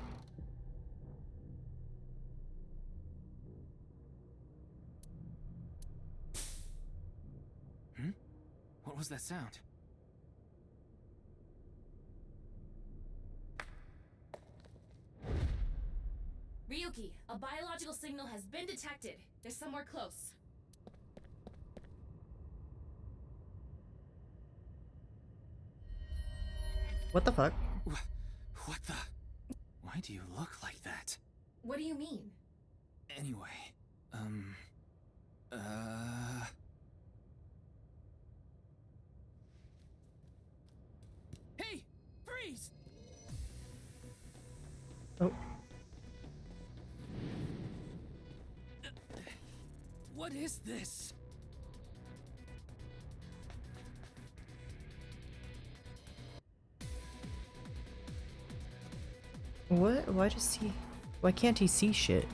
What was that sound? Ryuki, a biological signal has been detected. They're somewhere close. What the fuck? What the? Why do you look like that? What do you mean? Anyway, Hey! Freeze! Oh. What is this? What? Why does he... Why can't he see shit?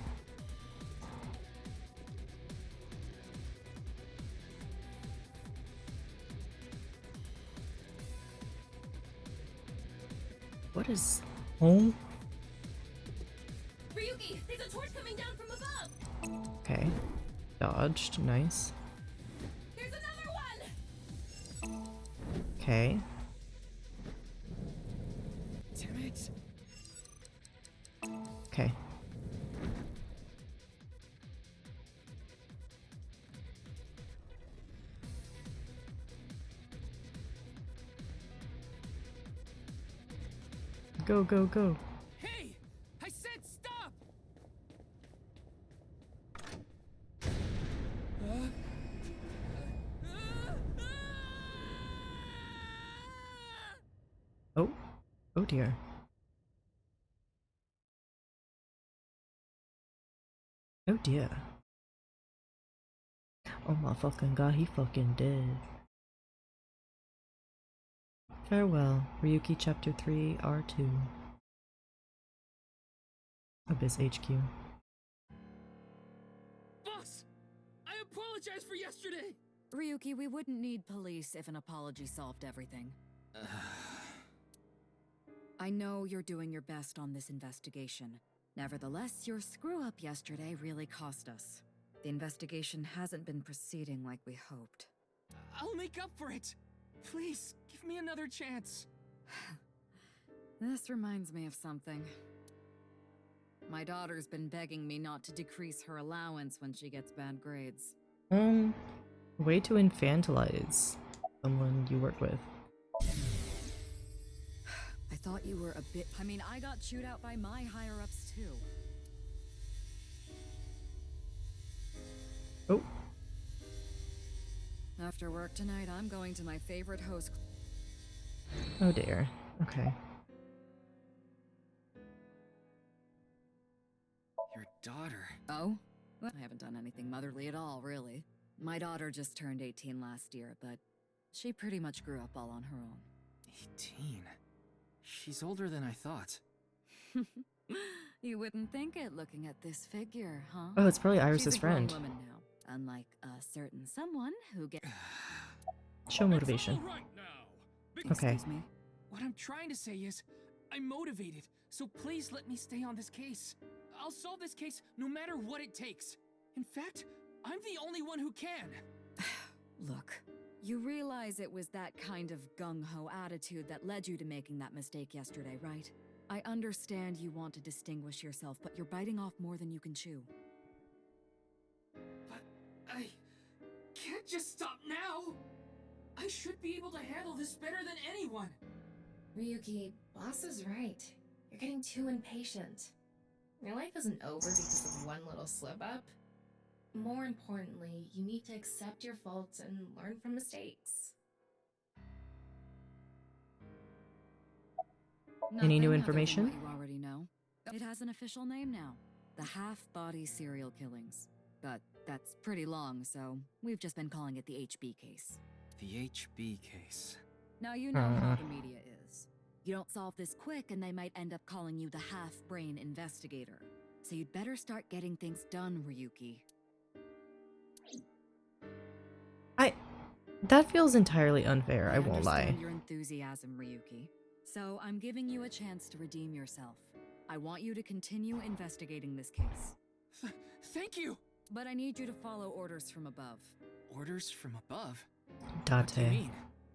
What is... Oh? Ryuki, there's a torch coming down from above! Okay. Dodged. Nice. There's another one! Okay. Damn it! Okay. Go, go, go. Hey! I said stop! Oh. Oh dear. Oh dear. Oh my fucking god, he fucking dead. Farewell, Ryuki Chapter 3, R2. Abyss HQ. Boss! I apologize for yesterday! Ryuki, we wouldn't need police if an apology solved everything. I know you're doing your best on this investigation. Nevertheless, your screw-up yesterday really cost us. The investigation hasn't been proceeding like we hoped. I'll make up for it! Please, give me another chance. This reminds me of something. My daughter's been begging me not to decrease her allowance when she gets bad grades. Way to infantilize someone you work with. I thought you were a bit... I mean, I got chewed out by my higher-ups too. Oh. After work tonight, I'm going to my favorite host... Oh dear. Okay. Your daughter. Oh? Well, I haven't done anything motherly at all, really. My daughter just turned 18 last year, but she pretty much grew up all on her own. 18? She's older than I thought. You wouldn't think it looking at this figure, huh? Oh, it's probably Iris's She's a grown friend. woman now, unlike a certain someone who gets... Show motivation. It's all right now. Okay. Excuse me? What I'm trying to say is, I'm motivated, so please let me stay on this case. I'll solve this case no matter what it takes. In fact, I'm the only one who can. Look, you realize it was that kind of gung-ho attitude that led you to making that mistake yesterday, right? I understand you want to distinguish yourself, but you're biting off more than you can chew. But I can't just stop now. I should be able to handle this better than anyone. Ryuki, boss is right. You're getting too impatient. Your life isn't over because of one little slip-up. More importantly, you need to accept your faults and learn from mistakes. Any new Nothing other than information? what you already know. It has an official name now. The Half-Body Serial Killings. But that's pretty long, so we've just been calling it the HB case. The HB case. Now you know how the media is. You don't solve this quick and they might end up calling you the half-brain investigator. So you'd better start getting things done, Ryuki. That feels entirely unfair, I won't lie. understand your enthusiasm, Ryuki. So I'm giving you a chance to redeem yourself. I want you to continue investigating this case. Thank you! But I need you to follow orders from above. Orders from above? Date. What do you mean?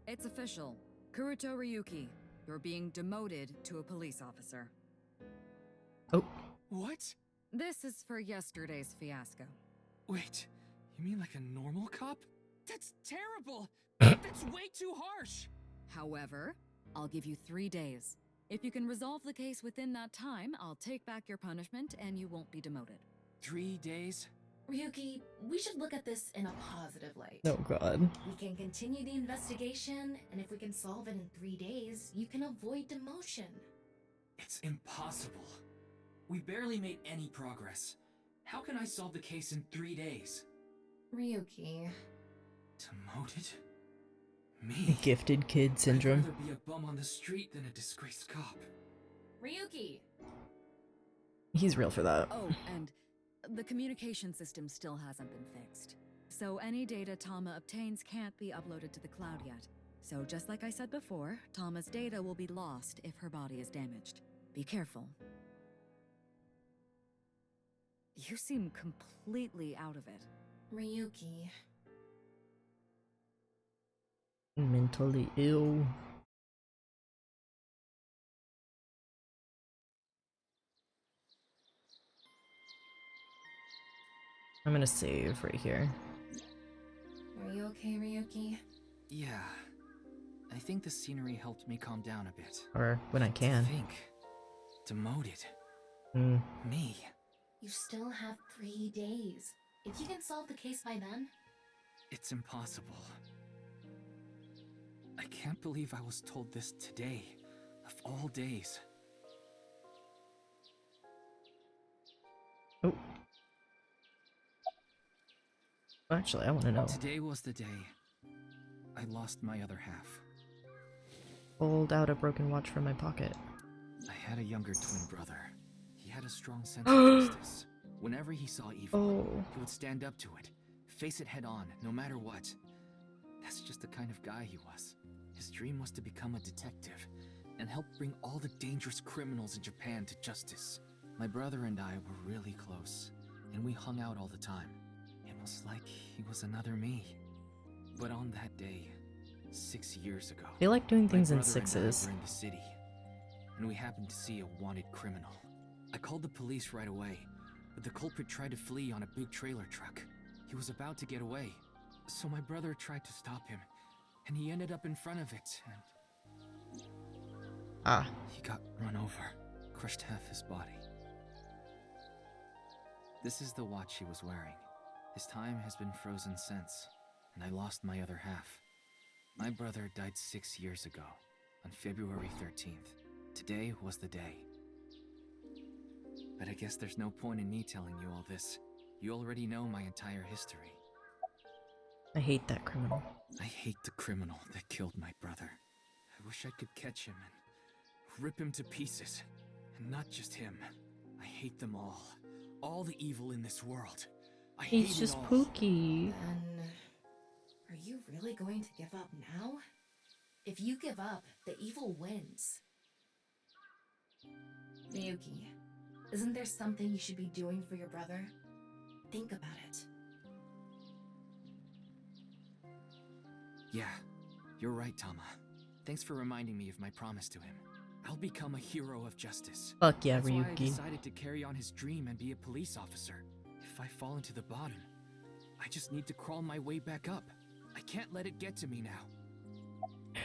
It's official. Kuruto Ryuki, you're being demoted to a police officer. Oh. What? This is for yesterday's fiasco. Wait, you mean like a normal cop? That's terrible! That's way too harsh! However, I'll give you 3 days. If you can resolve the case within that time, I'll take back your punishment and you won't be demoted. 3 days? Ryuki, we should look at this in a positive light. Oh god. We can continue the investigation, and if we can solve it in 3 days, you can avoid demotion. It's impossible. We barely made any progress. How can I solve the case in 3 days? Ryuki. Demoted? Me? Gifted kid syndrome. I'd rather be a bum on the street than a disgraced cop. Ryuki! He's real for that. Oh, and the communication system still hasn't been fixed. So any data Tama obtains can't be uploaded to the cloud yet. So just like I said before, Tama's data will be lost if her body is damaged. Be careful. You seem completely out of it. Ryuki. Mentally ill. I'm gonna save right here. Are you okay, Ryuki? Yeah. I think the scenery helped me calm down a bit. Or when I can. To think Demoted. Me. You still have 3 days. If you can solve the case by then. It's impossible. I can't believe I was told this today, of all days. Oh. Actually, I want to know. Today was the day I lost my other half. Pulled out a broken watch from my pocket. I had a younger twin brother. He had a strong sense of justice. Whenever he saw evil, he would stand up to it, face it head on, no matter what. That's just the kind of guy he was. His dream was to become a detective and help bring all the dangerous criminals in Japan to justice. My brother and I were really close, and we hung out all the time. It was like he was another me. But on that day, 6 years ago, They like doing things in my brother and I sixes. were in the city, and we happened to see a wanted criminal. I called the police right away, but the culprit tried to flee on a big trailer truck. He was about to get away, so my brother tried to stop him, and he ended up in front of it, and he got run over, crushed half his body. This is the watch he was wearing. His time has been frozen since, and I lost my other half. My brother died 6 years ago, on February 13th. Today was the day. But I guess there's no point in me telling you all this. You already know my entire history. I hate that criminal. I hate the criminal that killed my brother. I wish I could catch him and rip him to pieces. And not just him. I hate them all. All the evil in this world. I hate He's it just all. Pookie. Then, are you really going to give up now? If you give up, the evil wins. Miyuki, isn't there something you should be doing for your brother? Think about it. Yeah, you're right, Tama. Thanks for reminding me of my promise to him. I'll become a hero of justice. Fuck yeah, That's why I Ryuki. decided to carry on his dream and be a police officer. If I fall into the bottom, I just need to crawl my way back up. I can't let it get to me now.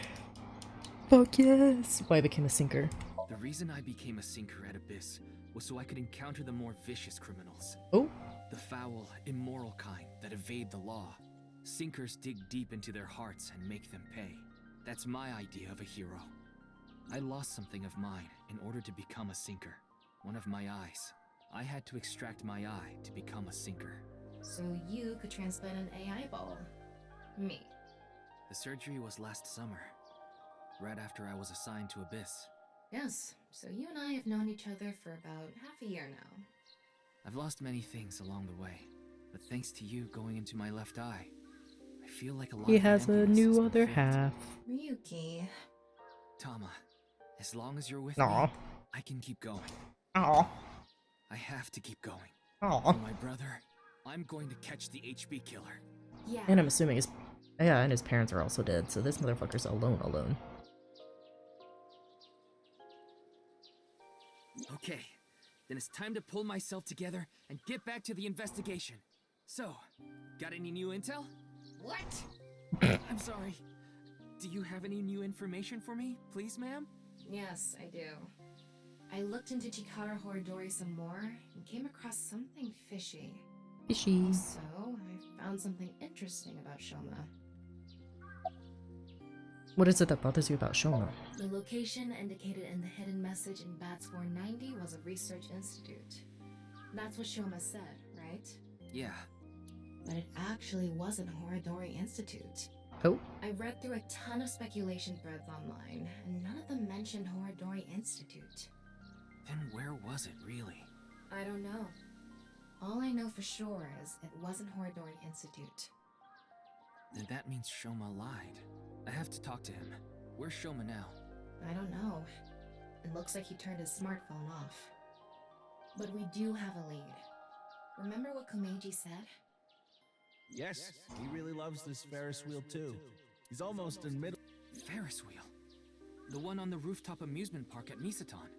Fuck yes! Why I became a sinker. The reason I became a sinker at Abyss was so I could encounter the more vicious criminals. Oh? The foul, immoral kind that evade the law. Sinkers dig deep into their hearts and make them pay. That's my idea of a hero. I lost something of mine in order to become a sinker. One of my eyes. I had to extract my eye to become a sinker. So you could transplant an AI ball. Me. The surgery was last summer, right after I was assigned to Abyss. Yes, so you and I have known each other for about half a year now. I've lost many things along the way, but thanks to you going into my left eye, I feel like a lot He of has a emptiness has new been other filled. half. Ryuki. Tama, as long as you're with Aw. me, I can keep going. Aw. I have to keep going. Aw. For my brother, I'm going to catch the HB killer. Yeah. And I'm assuming his... Yeah, and his parents are also dead, so this motherfucker's alone. Okay, then it's time to pull myself together and get back to the investigation. So, got any new intel? What? I'm sorry. Do you have any new information for me, please, ma'am? Yes, I do. I looked into Chikara Horidori some more and came across something fishy. Fishy. So, I found something interesting about Shoma. What is it that bothers you about Shoma? The location indicated in the hidden message in BATS 490 was a research institute. That's what Shoma said, right? Yeah. But it actually wasn't Horidori Institute. Oh? I read through a ton of speculation threads online, and none of them mentioned Horidori Institute. Then where was it, really? I don't know. All I know for sure is it wasn't Horidori Institute. Then that means Shoma lied. I have to talk to him. Where's Shoma now? I don't know. It looks like he turned his smartphone off. But we do have a lead. Remember what Komeiji said? Yes, he really loves this Ferris wheel too. He's almost in middle. Ferris wheel. The one on the rooftop amusement park at Misaton.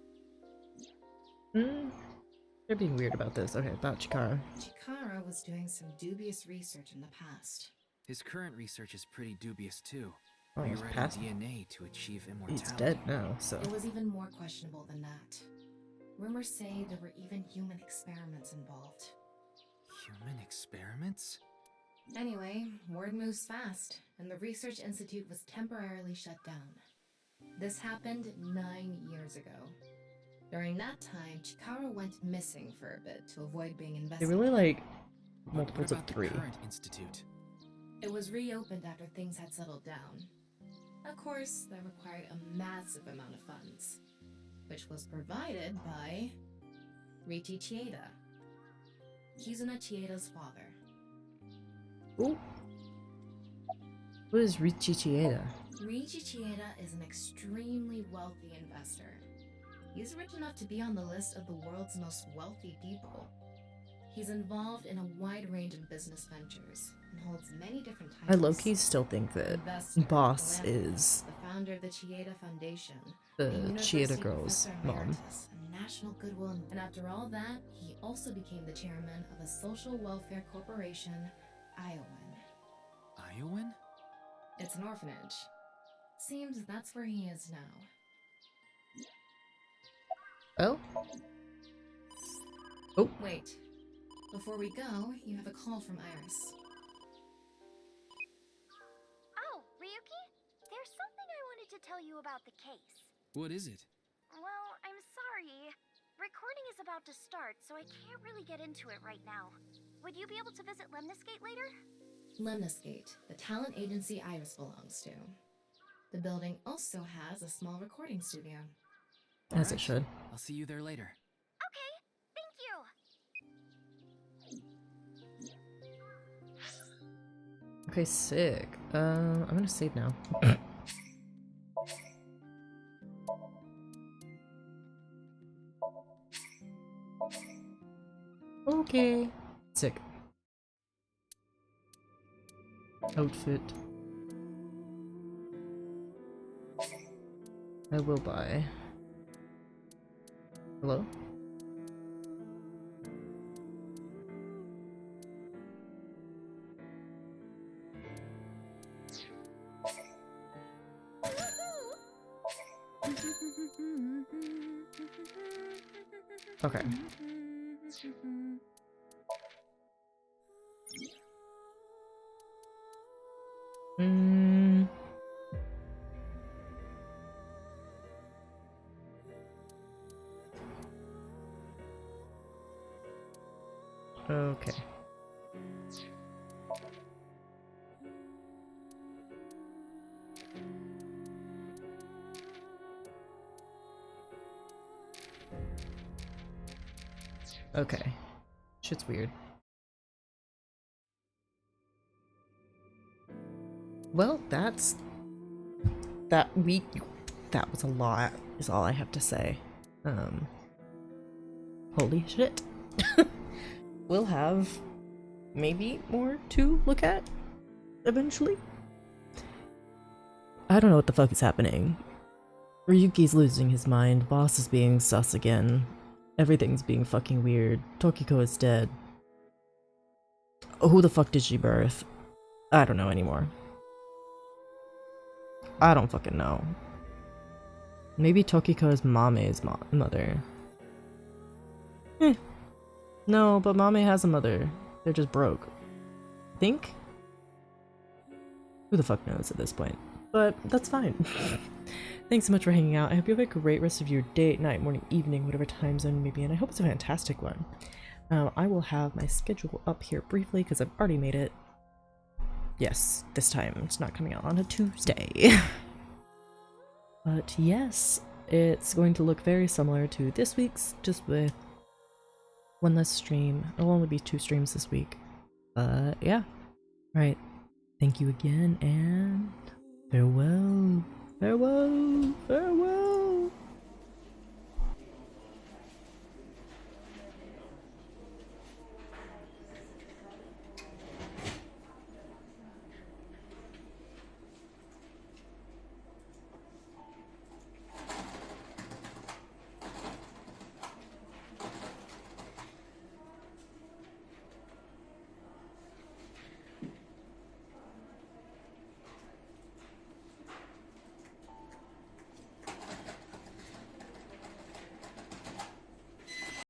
They're being weird about this. Okay, about Chikara. Chikara was doing some dubious research in the past. His current research is pretty dubious too. Oh, he's Rewriting past- DNA to achieve immortality. He's dead now, so... It was even more questionable than that. Rumors say there were even human experiments involved. Human experiments? Anyway, word moves fast, and the research institute was temporarily shut down. This happened 9 years ago. During that time, Chikara went missing for a bit to avoid being They investigated. really like But multiples what of about 3. the current institute? It was reopened after things had settled down. Of course, that required a massive amount of funds, which was provided by Richi Chieda. Kizuna Chieda's father. Ooh. Who is Richi Chieda? Richi Chieda is an extremely wealthy investor. He's rich enough to be on the list of the world's most wealthy people. He's involved in a wide range of business ventures and holds many different I titles. low-key still think that Investor, Boss philanthropist, is the founder of the Chieda Foundation, the a university Chieda girl's professor mom. emeritus, a national goodwill, and after all that, he also became the chairman of a social welfare corporation, Iowan. Iowan? It's an orphanage. Seems that's where he is now. Oh? Oh. Wait. Before we go, you have a call from Iris. Oh, Ryuki? There's something I wanted to tell you about the case. What is it? Well, I'm sorry. Recording is about to start, so I can't really get into it right now. Would you be able to visit Lemniscate later? Lemniscate, the talent agency Iris belongs to. The building also has a small recording studio. As it should. I'll see you there later. Okay, thank you. Okay, sick. I'm gonna save now. Okay. Sick. Outfit. I will buy. Hello? Okay. Okay. Okay. Shit's weird. Well, that's that week. That was a lot, is all I have to say. Holy shit. We'll have maybe more to look at eventually. I don't know what the fuck is happening. Ryuki's losing his mind, Boss is being sus again. Everything's being fucking weird. Tokiko is dead. Who the fuck did she birth? I don't know anymore. I don't fucking know. Maybe Tokiko is Mame's mother. No, but Mame has a mother. They're just broke. Think? Who the fuck knows at this point? But that's fine. Thanks so much for hanging out. I hope you have a great rest of your day, night, morning, evening, whatever time zone you may be in. I hope it's a fantastic one. I will have my schedule up here briefly because I've already made it. Yes, this time it's not coming out on a Tuesday. But yes, it's going to look very similar to this week's, just with one less stream. It'll only be 2 streams this week. Yeah. Alright. Thank you again, and farewell. Farewell. Farewell.